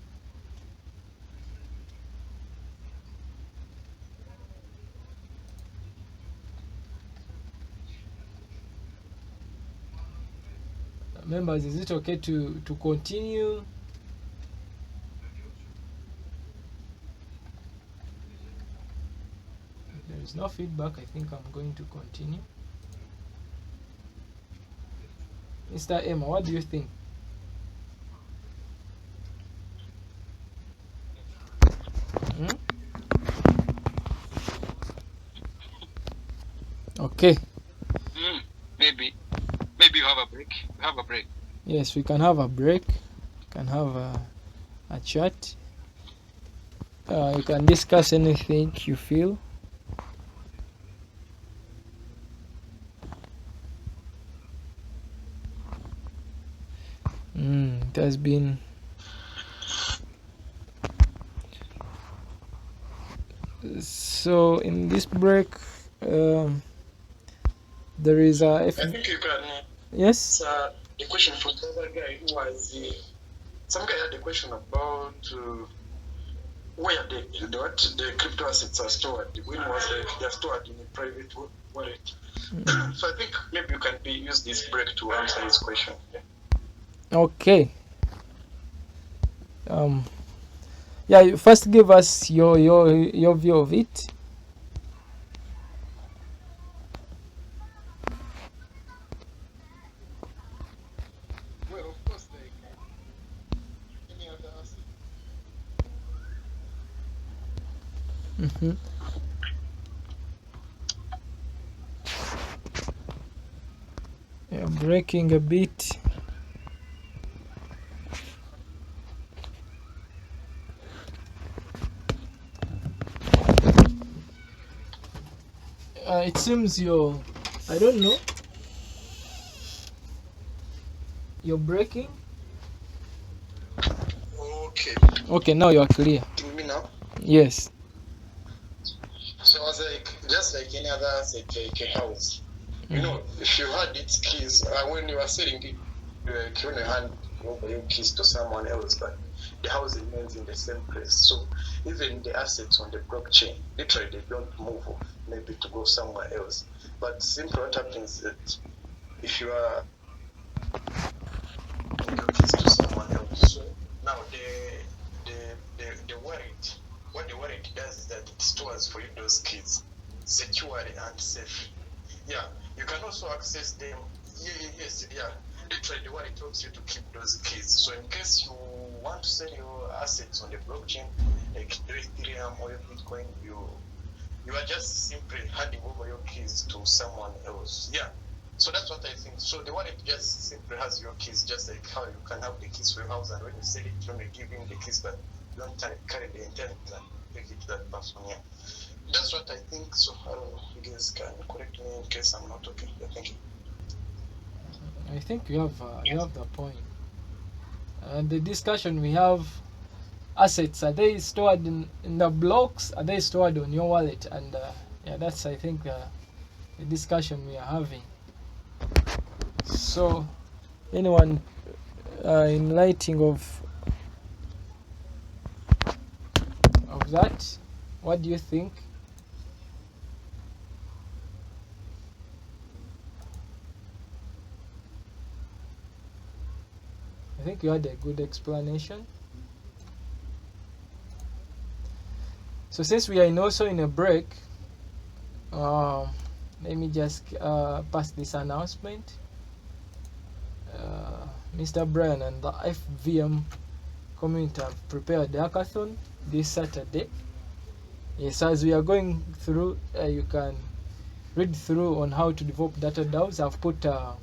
Members, is it okay to continue? If there is no feedback, I think I'm going to continue. Mr. Emma, what do you think? Okay. Maybe you have a break. Yes, we can have a break. We can have a chat. You can discuss anything you feel. It has been so in this break. There is a. I think you can. Yes. The question from the other guy who was some guy had a question about where the crypto assets are stored. When was they're stored in a private wallet? So I think maybe you can use this break to answer his question. Okay. Yeah. You first give us your view of it. Well, of course, like any other asset. Yeah, breaking a bit. It seems I don't know. You're breaking. Okay. Okay, now you are clear. You mean now? Yes. So I was like, just like any other asset, like a house. You know, if you had its keys, when you are selling it, you only hand over your keys to someone else, but the house remains in the same place. So even the assets on the blockchain, literally they don't move off, maybe to go somewhere else. But simply what happens is that if you are giving your keys to someone else, so now the wallet, what the wallet does is that it stores for you those keys securely and safe. Yeah, you can also access them. Literally, the wallet helps you to keep those keys. So, in case you want to sell your assets on the blockchain, like Ethereum or Bitcoin, you are just simply handing over your keys to someone else. Yeah. So that's what I think. So the wallet just simply has your keys, just like how you can have the keys for your house, and when you sell it, you only give him the keys, but you don't carry the intent and take it to that person. Yeah. That's what I think. So I don't know. You guys can correct me in case I'm not okay. Yeah, thank you. I think you have the point. And the discussion we have, assets, are they stored in the blocks? Are they stored on your wallet? And yeah, that's I think the discussion we are having. So, anyone in lighting of that, what do you think? I think you had a good explanation. So since we are also in a break, let me just pass this announcement. Mr. Brian and the FVM community have prepared the hackathon this Saturday. Yes, as we are going through, you can read through on how to develop data DAOs. I've put the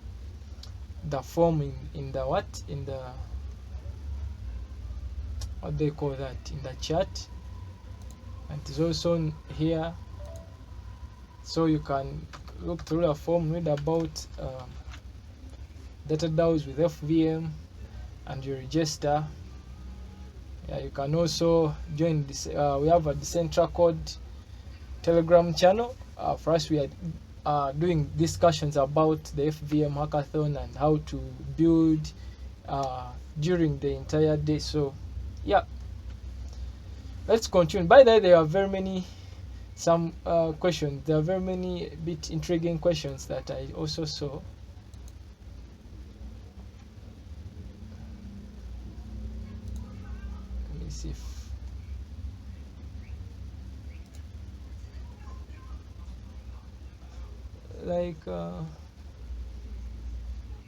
form in the what they call that, in the chat, and it's also here, so you can look through the form, read about data DAOs with FVM, and you register. Yeah, you can also join this. We have a Decentracode Telegram channel. For us, we are doing discussions about the FVM hackathon and how to build during the entire day. So yeah, let's continue. By the way, there are very many questions. There are very many bit intriguing questions that I also saw. Let me see if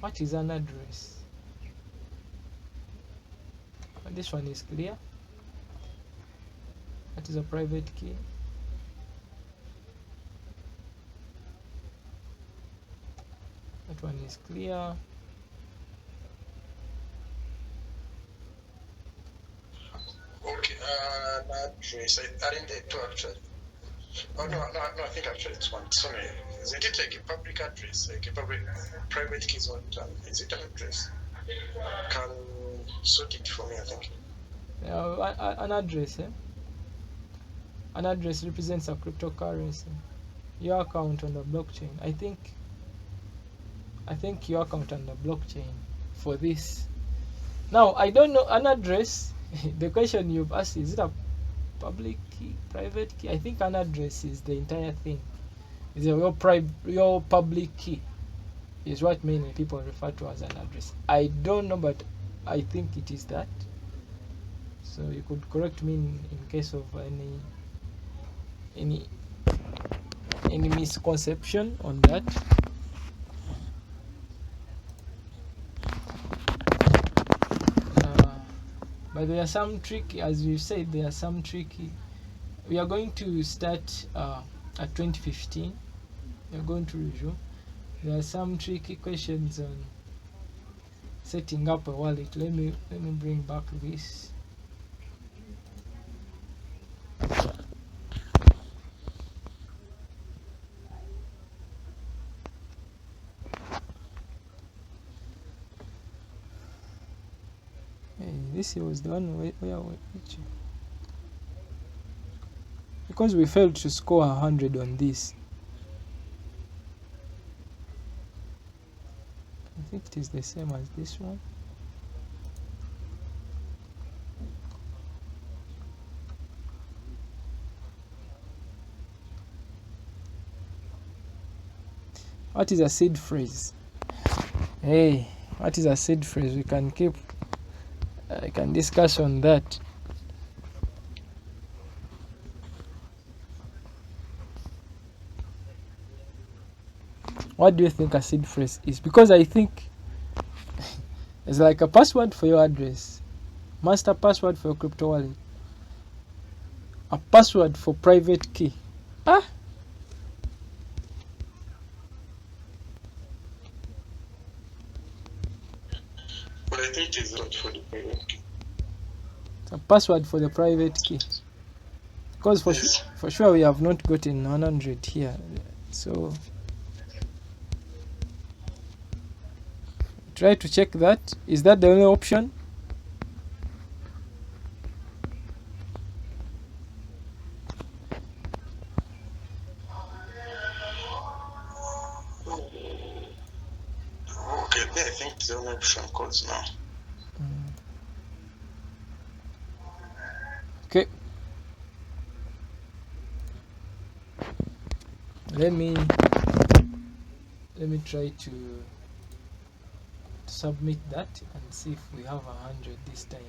what is an address? This one is clear. That is a private key. That one is clear. Okay, an address. I didn't get two actually. Oh no, I think actually it's one. Sorry, isn't it like a public address, like a private keys on? Is it an address? Can sort it for me, I think. An address, An address represents a cryptocurrency. Your account on the blockchain. I think your account on the blockchain for this. Now I don't know an address. The question you've asked, is it a public key, private key? I think an address is the entire thing. Is your public key is what many people refer to as an address. I don't know, but I think it is that. So you could correct me in case of any misconception on that. But there are some tricky, as you said, there are some tricky. We are going to start at 2015. We are going to review. There are some tricky questions on setting up a wallet. Let me bring back this. This was the one which, because we failed to score 100 on this. I think it is the same as this one. What is a seed phrase? Hey, what is a seed phrase? We can keep. I can discuss on that. What do you think a seed phrase is? Because I think it's like a password for your address, master password for your crypto wallet, a password for private key. But I think it's not for the private key. It's a password for the private key. Because for sure we have not gotten 100 here. So try to check that. Is that the only option? Okay, I think it's the only option codes now. Okay. Let me try to submit that and see if we have 100 this time.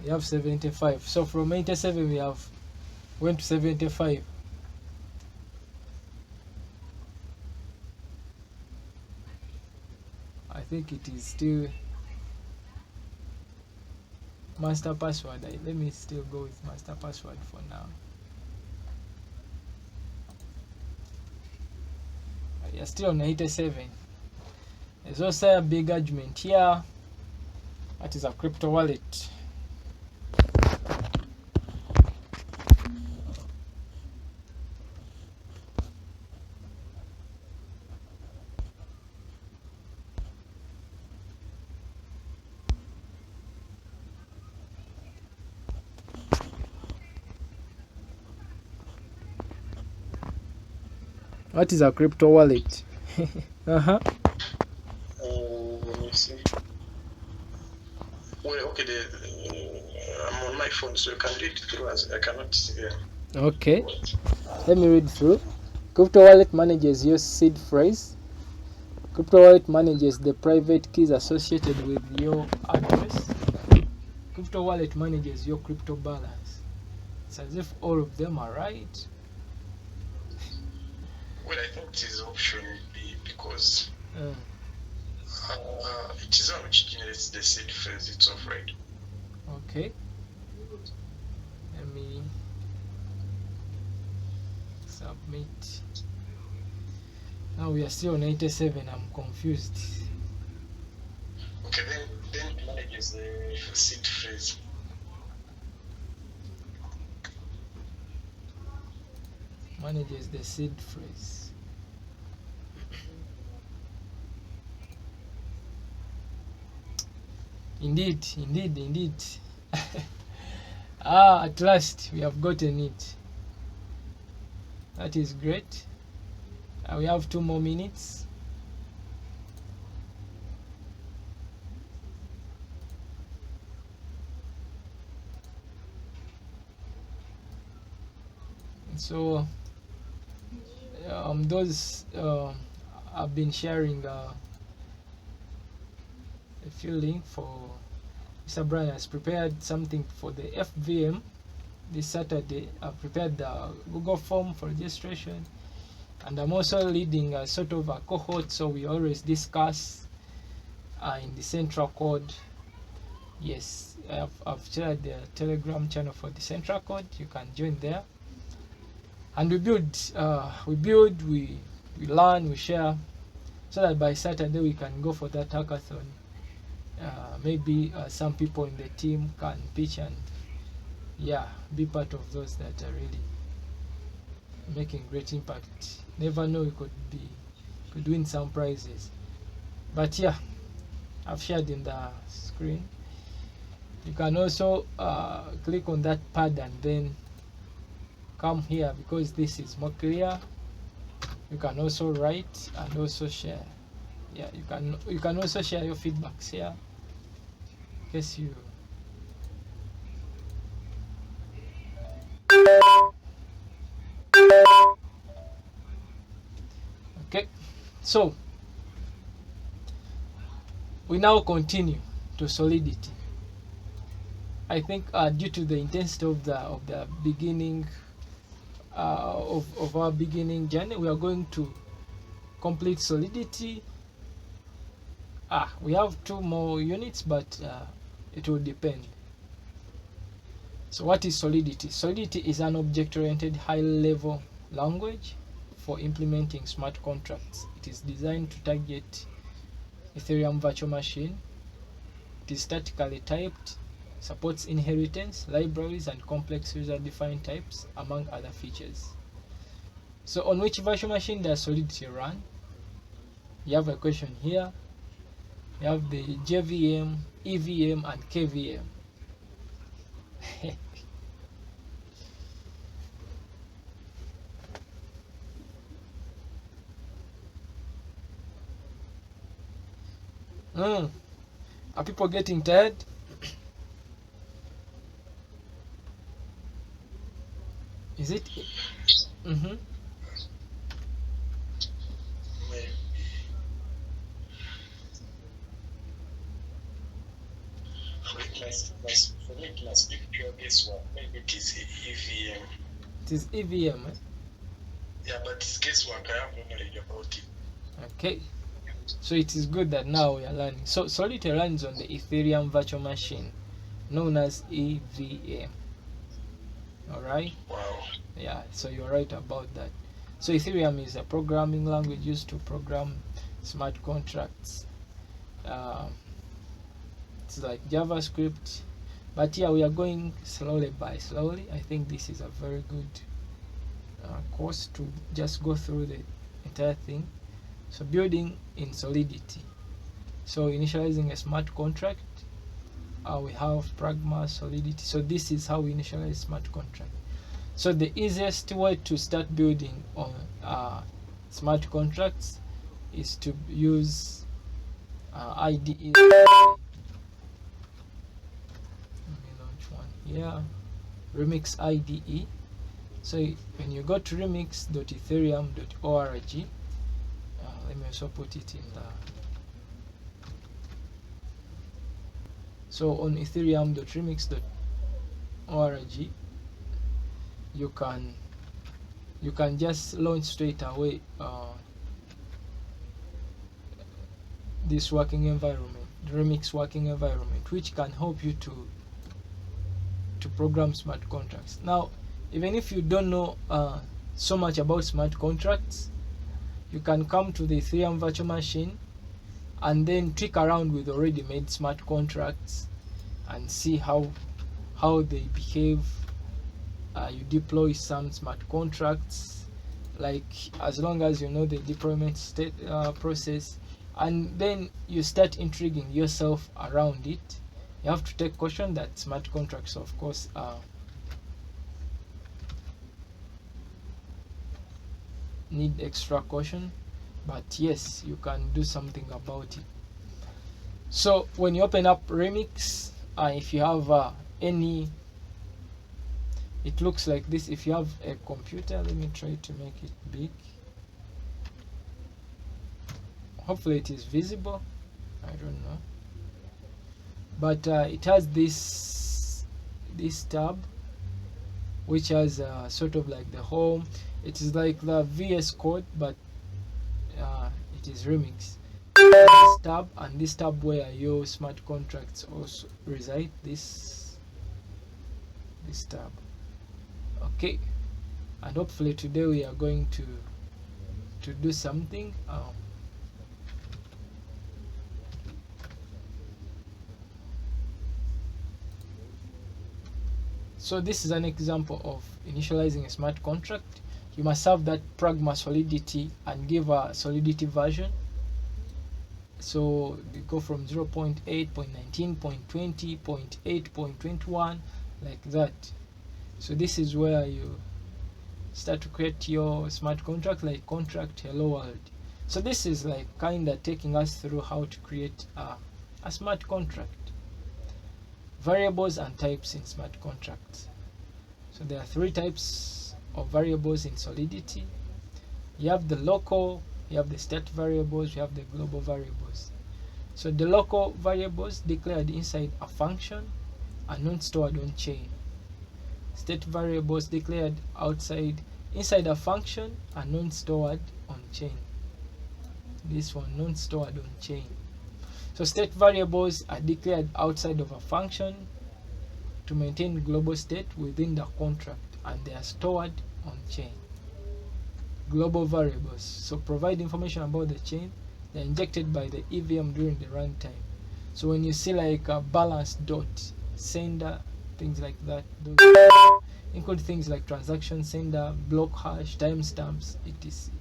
We have 75. So from 87 we have went to 75. I think it is still master password. Let me still go with master password for now. you're still on 87. There's also a big argument here. What is a crypto wallet? What is a crypto wallet? Let me see. Well, okay, I'm on my phone, so you can read through as I cannot see. Okay, let me read through. Crypto wallet manages your seed phrase. Crypto wallet manages the private keys associated with your address. Crypto wallet manages your crypto balance. It's as if all of them are right. Well, I think it is option B because it is one which generates the seed phrase itself, right? Okay. Let me submit. Now we are still on 87. I'm confused. Okay, then it manages the seed phrase. Manages the seed phrase. Indeed. At last we have gotten it. That is great. We have 2 more minutes. So those I've been sharing a few links for Mr. Brian has prepared something for the FVM this Saturday. I've prepared the Google form for registration, and I'm also leading a sort of a cohort, so we always discuss in the central code. Yes, I've shared the Telegram channel for the central code. You can join there, and we learn, we share, so that by Saturday we can go for that hackathon. Maybe some people in the team can pitch and be part of those that are really making great impact. Never know, we could win some prizes. But I've shared in the screen. You can also click on that pad and then come here, because this is more clear. You can also write and also share. You can also share your feedbacks here, in case you okay. So we now continue to Solidity. I think due to the intensity of the beginning of our beginning journey, we are going to complete Solidity. We have 2 more units, but it will depend. So what is Solidity? Solidity is an object-oriented high-level language for implementing smart contracts. It is designed to target Ethereum virtual machine. It is statically typed, supports inheritance, libraries, and complex user-defined types, among other features. So on which virtual machine does Solidity run? You have a question here. You have the JVM, EVM, and KVM. Are people getting tired? Is it? For me, it must be pure guesswork. Maybe it is EVM. It is EVM. Yeah, but it's guesswork. I have no knowledge about it. Okay. So it is good that now we are learning. So Solidity runs on the Ethereum virtual machine, known as EVM. Alright? Wow. Yeah, so you're right about that. So Ethereum is a programming language used to program smart contracts. It's like JavaScript, but yeah, we are going slowly by slowly. I think this is a very good course to just go through the entire thing. So building in Solidity. So initializing a smart contract, we have Pragma, Solidity. So this is how we initialize smart contract. So the easiest way to start building on smart contracts is to use IDE. Let me launch one here, Remix IDE. So when you go to remix.ethereum.org, let me also put it in the. So on ethereum.remix.org, you can just launch straight away this working environment, the Remix working environment, which can help you to program smart contracts. Now, even if you don't know so much about smart contracts, you can come to the Ethereum virtual machine and then tweak around with already made smart contracts and see how they behave. You deploy some smart contracts, like as long as you know the deployment state process, and then you start intriguing yourself around it. You have to take caution that smart contracts, of course, need extra caution, but yes, you can do something about it. So when you open up Remix, if you have any, it looks like this. If you have a computer, let me try to make it big. Hopefully it is visible, I don't know, but it has this tab which has sort of like the home. It is like the VS Code, but it is Remix. This tab, and this tab where your smart contracts also reside, this tab. Okay, and hopefully today we are going to do something. So this is an example of initializing a smart contract. You must have that Pragma Solidity and give a Solidity version. So we go from 0.8, 0.19, 0.20, 0.8, 0.21, like that. So this is where you start to create your smart contract, like contract hello world. So this is like kind of taking us through how to create a smart contract. Variables and types in smart contracts. So there are 3 types of variables in Solidity. You have the local, you have the state variables, you have the global variables. So the local variables declared inside a function are not stored on chain. State variables declared inside a function are not stored on chain. This one, not stored on chain. So state variables are declared outside of a function to maintain global state within the contract, and they are stored on chain. Global variables, so provide information about the chain. They are injected by the EVM during the runtime. So when you see like a balance dot sender, things like that, those include things like transaction sender, block hash, timestamps, etc.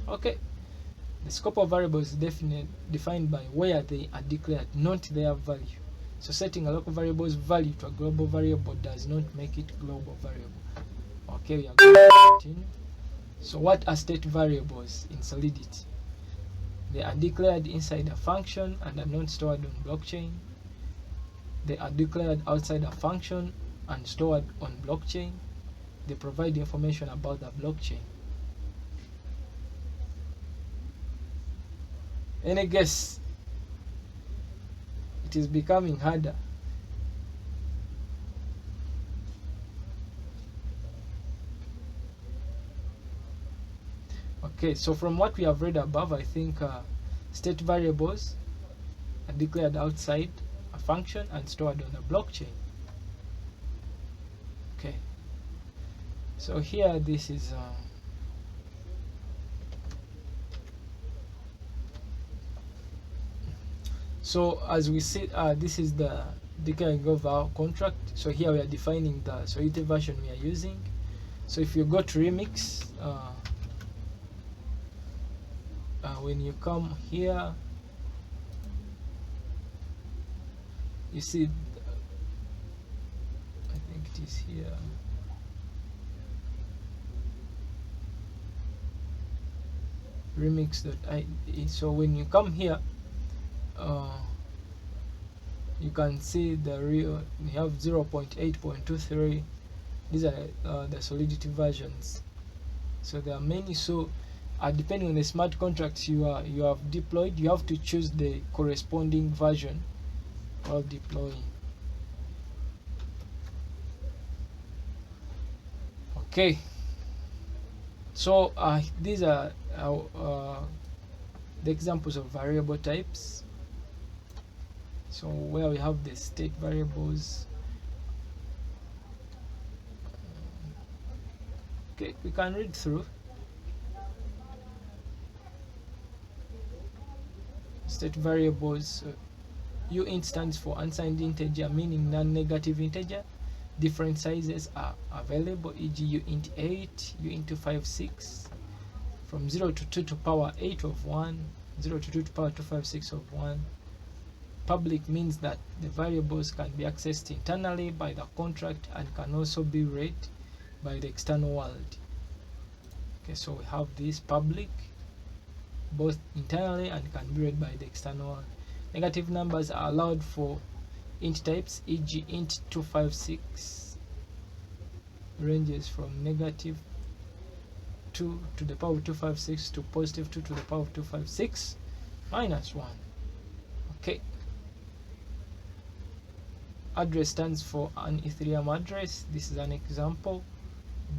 Okay. The scope of variables is defined by where they are declared, not their value. So setting a local variable's value to a global variable does not make it global variable. Okay, we are going to continue. So what are state variables in Solidity? They are declared inside a function and are not stored on blockchain. They are declared outside a function and stored on blockchain. They provide information about the blockchain. Any guess? It is becoming harder. Okay, so from what we have read above, I think state variables are declared outside a function and stored on a blockchain. Okay, so here this is So as we see, this is the declaring of our contract. So here we are defining the Solidity version we are using. So if you go to remix, when you come here, you see, I think it is here. Remix.id. So when you come here, you can see the real, we have 0.8.23. These are the Solidity versions. So there are many. So depending on the smart contracts you have deployed, you have to choose the corresponding version while deploying. Okay, so these are the examples of variable types. So where we have the state variables. Okay, we can read through. State variables. uint stands for unsigned integer, meaning non-negative integer. Different sizes are available, e.g. uint 8, uint 256, from 0 to 2 to power 8 of 1, 0 to 2 to power 256 of 1. Public means that the variables can be accessed internally by the contract and can also be read by the external world. Okay, so we have this public both internally and can be read by the external world. Negative numbers are allowed for int types, e.g. int 256 ranges from negative 2 to the power of 256 to positive 2 to the power of 256 minus 1. Okay. Address stands for an Ethereum address. This is an example.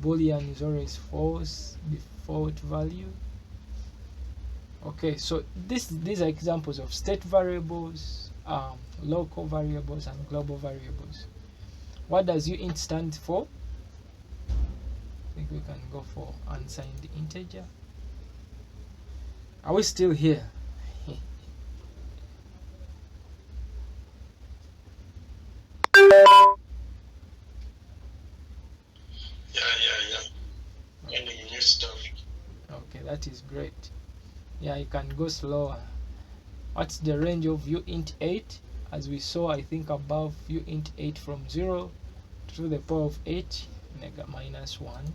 Boolean is always false, default value. Okay, so these are examples of state variables, local variables, and global variables. What does uint stand for? I think we can go for unsigned integer. Are we still here? Yeah. Any new stuff. Okay, that is great. Yeah, you can go slower. What's the range of uint 8? As we saw, I think above, uint 8 from 0 to the power of 8 minus 1.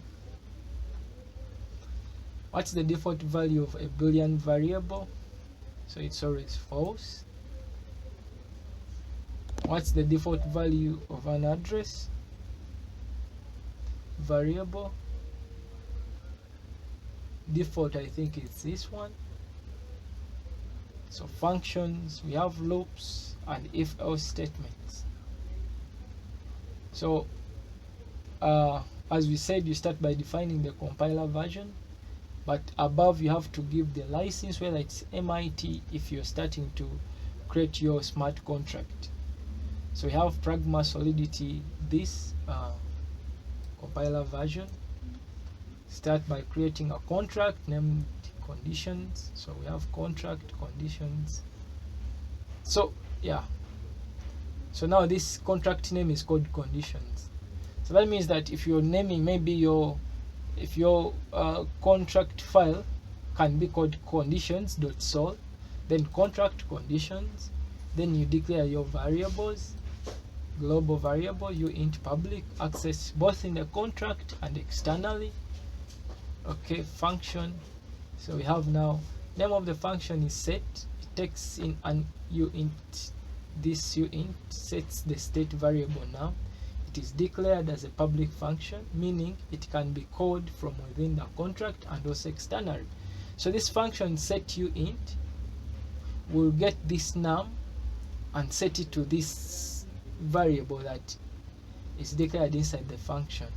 What's the default value of a Boolean variable? So it's always false. What's the default value of an address variable? Default, I think it's this one. So functions, we have loops and if-else statements. So as we said, you start by defining the compiler version, but above you have to give the license, whether it's MIT if you're starting to create your smart contract. So we have Pragma Solidity, this compiler version. Start by creating a contract named conditions. So we have contract conditions. So yeah, so now this contract name is called conditions. So that means that if you're naming maybe your contract file can be called conditions.sol, then contract conditions, then you declare your variables, global variable, uint public, access both in the contract and externally. Okay, function. So we have now, name of the function is set. It takes in an uint. This uint sets the state variable now. It is declared as a public function, meaning it can be called from within the contract and also externally. So this function set uint will get this num and set it to this variable that is declared inside the function.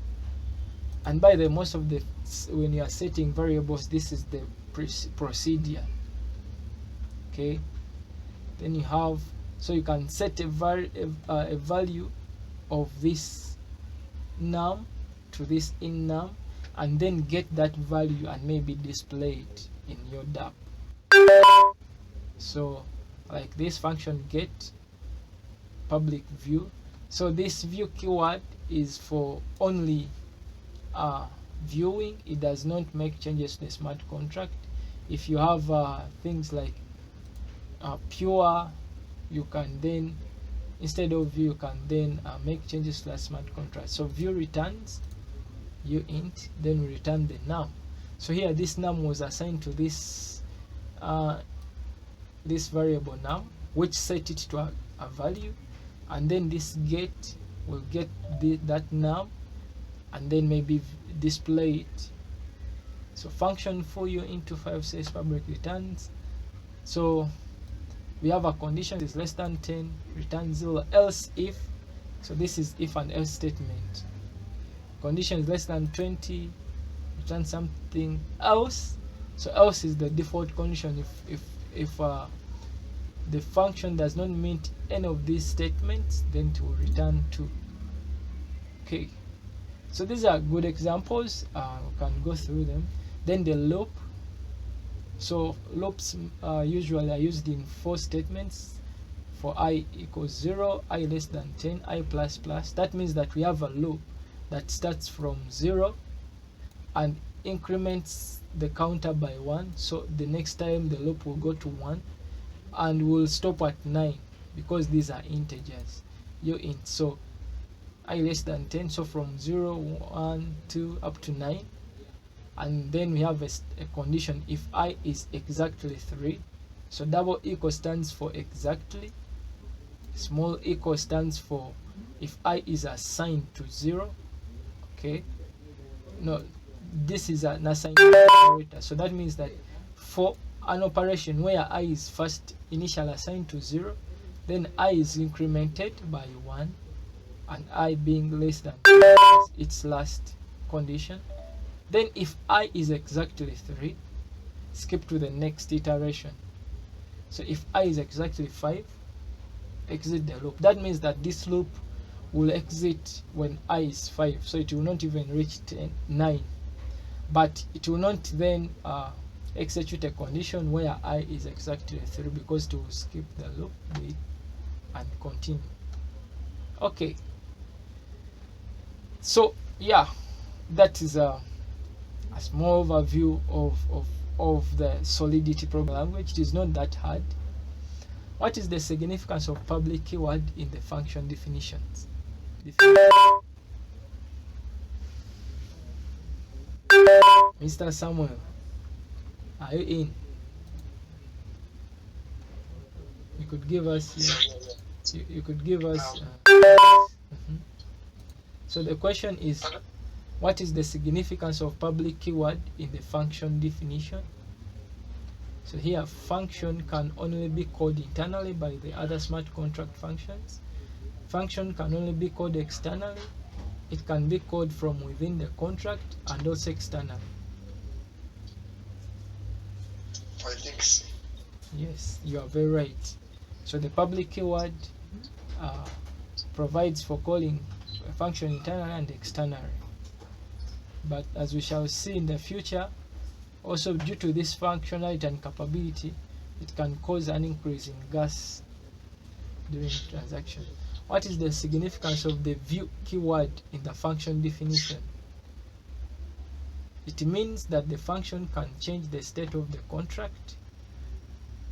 And by the most of the, when you are setting variables, this is the procedure. Okay, then you have, so you can set a value of this num to this in num, and then get that value and maybe display it in your DApp. So like this function get public view. So this view keyword is for only viewing. It does not make changes to the smart contract. If you have things like pure, you can then, instead of view, you can then make changes to the smart contract. So view returns uint, then we return the num. So here this num was assigned to this this variable num, which set it to a value, and then this get will get that num and then maybe display it. So function for you into 5 says public returns. So we have a condition is less than 10, return 0, else if. So this is if and else statement. Condition is less than 20, return something else. So else is the default condition. If the function does not meet any of these statements, then it will return 2. Okay, so these are good examples. We can go through them. Then the loop. So loops usually are used in 4 statements. For I equals 0, I less than 10, I plus plus. That means that we have a loop that starts from 0 and increments the counter by 1. So the next time the loop will go to 1 and will stop at 9 because these are integers. Uint. So I less than 10, so from 0, 1, 2 up to 9. And then we have a condition if I is exactly 3. So double equal stands for exactly. Small equal stands for if I is assigned to 0. Okay, no, this is an assigned operator. So that means that for an operation where I is first initially assigned to 0, then I is incremented by 1, and I being less than its last condition. Then if I is exactly 3, skip to the next iteration. So if I is exactly 5, exit the loop. That means that this loop will exit when I is 5, so it will not even reach 9, but it will not then execute a condition where I is exactly 3 because it will skip the loop and continue. Okay, so yeah, that is a small overview of the Solidity programming language. It is not that hard. What is the significance of public keyword in the function definitions? Mr. Samuel, are you in? You could give us you could give us So the question is, what is the significance of public keyword in the function definition? So here, function can only be called internally by the other smart contract functions. Function can only be called externally. It can be called from within the contract and also externally. I think so. Yes, you are very right. So the public keyword provides for calling a function internally and externally. But as we shall see in the future, also due to this functionality and capability, it can cause an increase in gas during transaction. What is the significance of the view keyword in the function definition? It means that the function can change the state of the contract.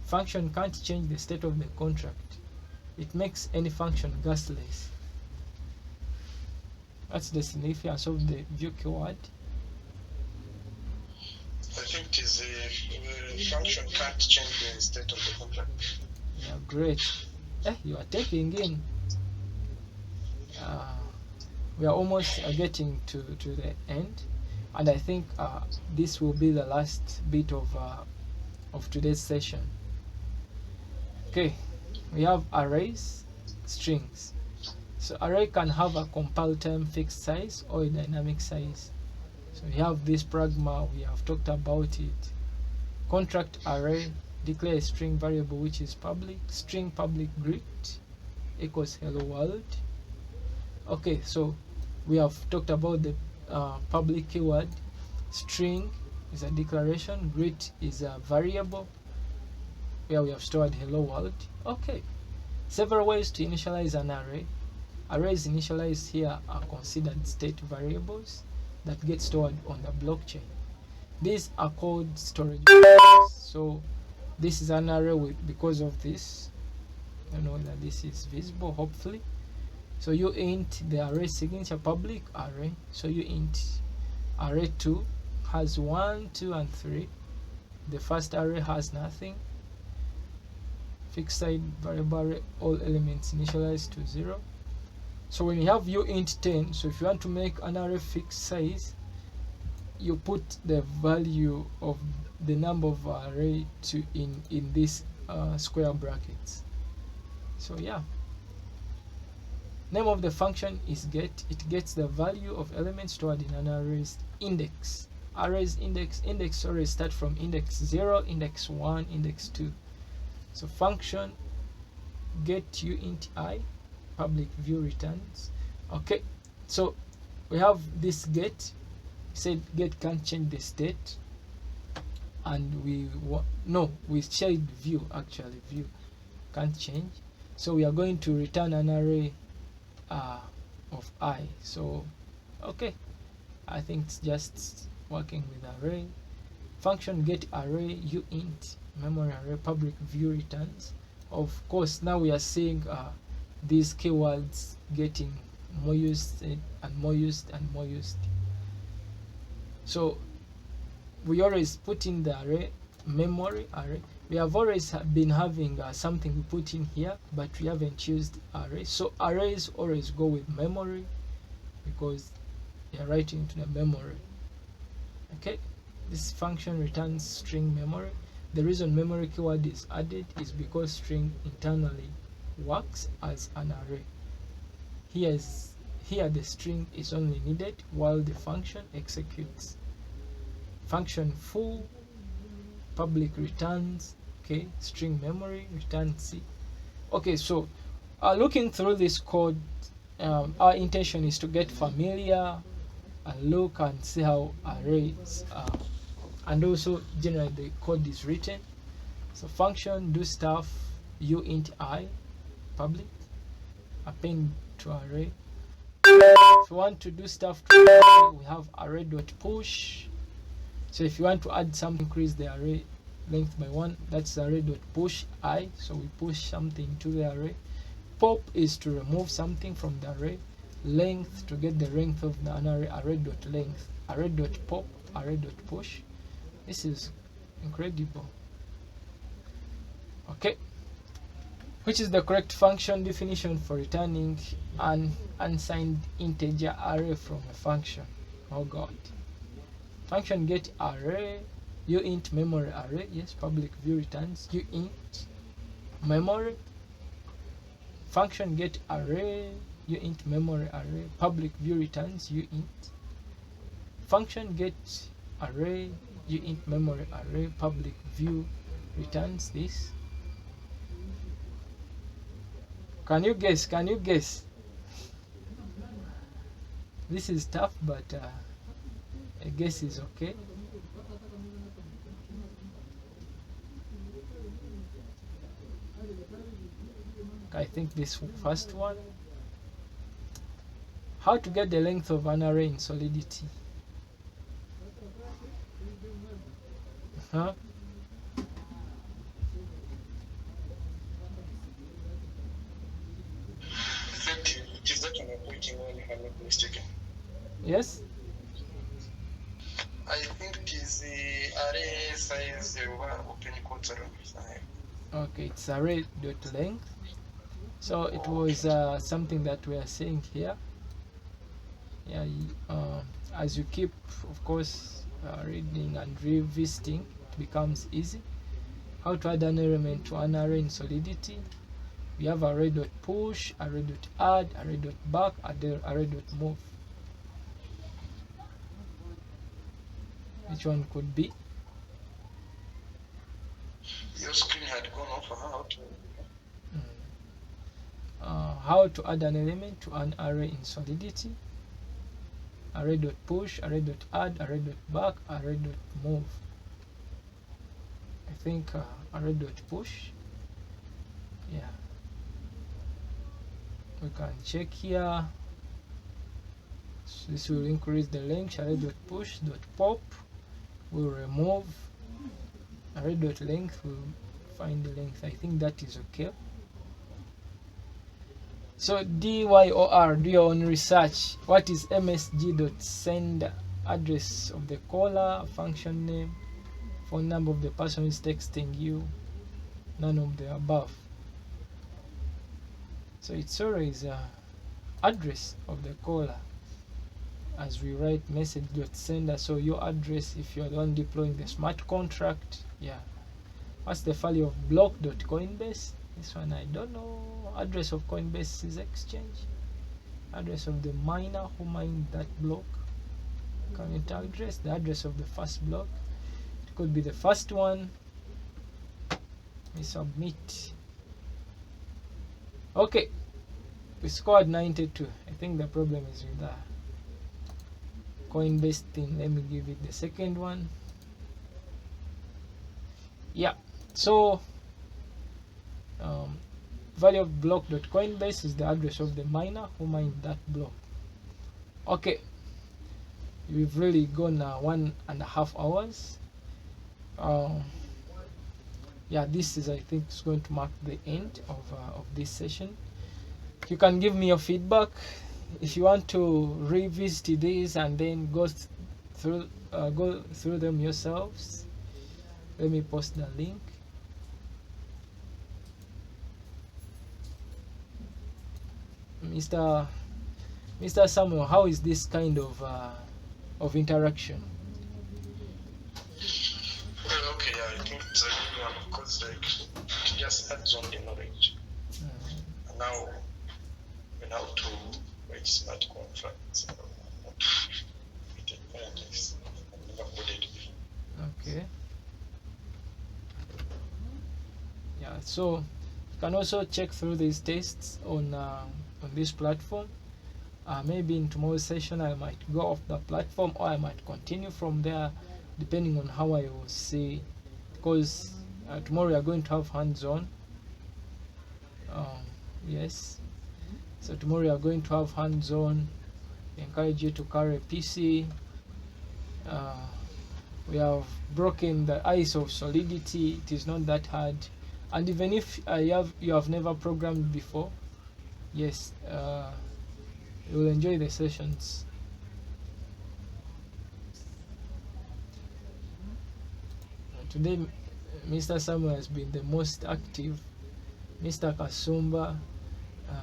Function can't change the state of the contract. It makes any function gasless. That's the significance of the view keyword. I think it is a function can't change the state of the contract. Yeah, great. You are taking in. We are almost getting to the end, and I think this will be the last bit of today's session. Okay, we have arrays, strings. So array can have a compile time fixed size or a dynamic size. So we have this pragma, we have talked about it. Contract array, declare a string variable which is public, string public greet equals hello world. Okay, so we have talked about the public keyword. String is a declaration, greet is a variable, where we have stored hello world. Okay, several ways to initialize an array. Arrays initialized here are considered state variables that get stored on the blockchain. These are called storage variables. So this is an array with, because of this, I know that this is visible hopefully. So you int the array signature public array. So you int array 2 has 1, 2 and 3. The first array has nothing. Fixed side variable array, all elements initialized to 0. So when you have you int 10, so if you want to make an array fixed size, you put the value of the number of array to in this square brackets. So yeah, name of the function is get. It gets the value of elements stored in an array's index. Array's index always start from index 0, index 1, index 2. So function get uint I, public view returns. Okay, so we have this get. Said get can't change the state, and we shared view, actually view can't change. So we are going to return an array of I. So okay, I think it's just working with array. Function get array uint memory array public view returns. Of course, now we are seeing these keywords getting more used and more used and more used. So we always put in the array memory array. We have always been having something we put in here, but we haven't used array. So arrays always go with memory because they are writing into the memory. Okay, this function returns string memory. The reason memory keyword is added is because string internally works as an array. Here the string is only needed while the function executes. Function full public returns, okay, string memory return C. Okay, so looking through this code, our intention is to get familiar and look and see how arrays and also generally the code is written. So function do stuff uint I public append to array. If you want to do stuff to array, we have array.push. So if you want to add something, increase the array length by 1, that's array.push I. So we push something to the array. Pop is to remove something from the array. Length to get the length of the array, array.length, array.pop, array.push. This is incredible. Okay, which is the correct function definition for returning an unsigned integer array from a function? Oh god. Function get array uint memory array, yes, public view returns uint memory. Function get array uint memory array, public view returns uint. Function get array uint memory array, public view returns this. Can you guess? Can you guess? This is tough, but I guess is okay. I think this first one. How to get the length of an array in Solidity? Huh? It is that one I'm pointing on, if I'm not mistaken. Yes? I think it is the array size open quotes around. Okay, it's array dot length. So it was something that we are saying here. Yeah, as you keep, of course, reading and revisiting, it becomes easy. How to add an element to an array in Solidity? We have array.push, array.add, array.back, array.move. Which one could be? Your screen had gone off. How to add an element to an array in Solidity? Array.push, array.add, array.back, array.move. I think array.push. Yeah, we can check here. So this will increase the length. Array.push.pop will remove. Array.length will find the length. I think that is okay. So DYOR, do your own research. What is msg.send? Address of the caller, function name, phone number of the person who is texting you, none of the above. So it's always address of the caller as we write message.sender. So your address if you're the one deploying the smart contract. Yeah. What's the value of block.coinbase? This one I don't know. Address of Coinbase's exchange. Address of the miner who mined that block. Current address. The address of the first block. It could be the first one. We submit. Okay. We scored 92. I think the problem is with the Coinbase thing. Let me give it the second one. Yeah. So value of block.coinbase is the address of the miner who mined that block. Okay, we've really gone 1.5 hours. Yeah, this is, I think, is going to mark the end of this session. You can give me your feedback if you want to revisit this and then go through them yourselves. Let me post the link. Mr. Samuel, how is this kind of interaction? Well, okay, I think it's a good one because like it just adds on the knowledge. And now we know how to write smart contracts. I've never coded before. Okay. Yeah, so you can also check through these tests on this platform. Maybe in tomorrow's session I might go off the platform or I might continue from there depending on how I will see, because tomorrow we are going to have hands-on. Yes, so tomorrow we are going to have hands-on. I encourage you to carry a PC. We have broken the ice of Solidity. It is not that hard, and even if you have never programmed before, yes, you will enjoy the sessions. Today Mr. Samuel has been the most active. Mr. Kasumba,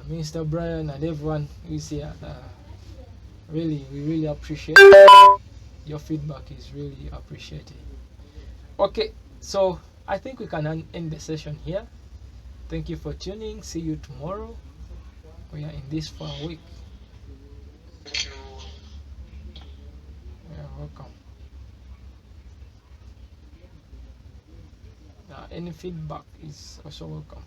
Mr. Brian, and everyone who is here. We really appreciate your feedback. Is really appreciated. Okay, so I think we can end the session here. Thank you for tuning. See you tomorrow. We are in this for a week. Thank you. You're welcome. Any feedback is also welcome.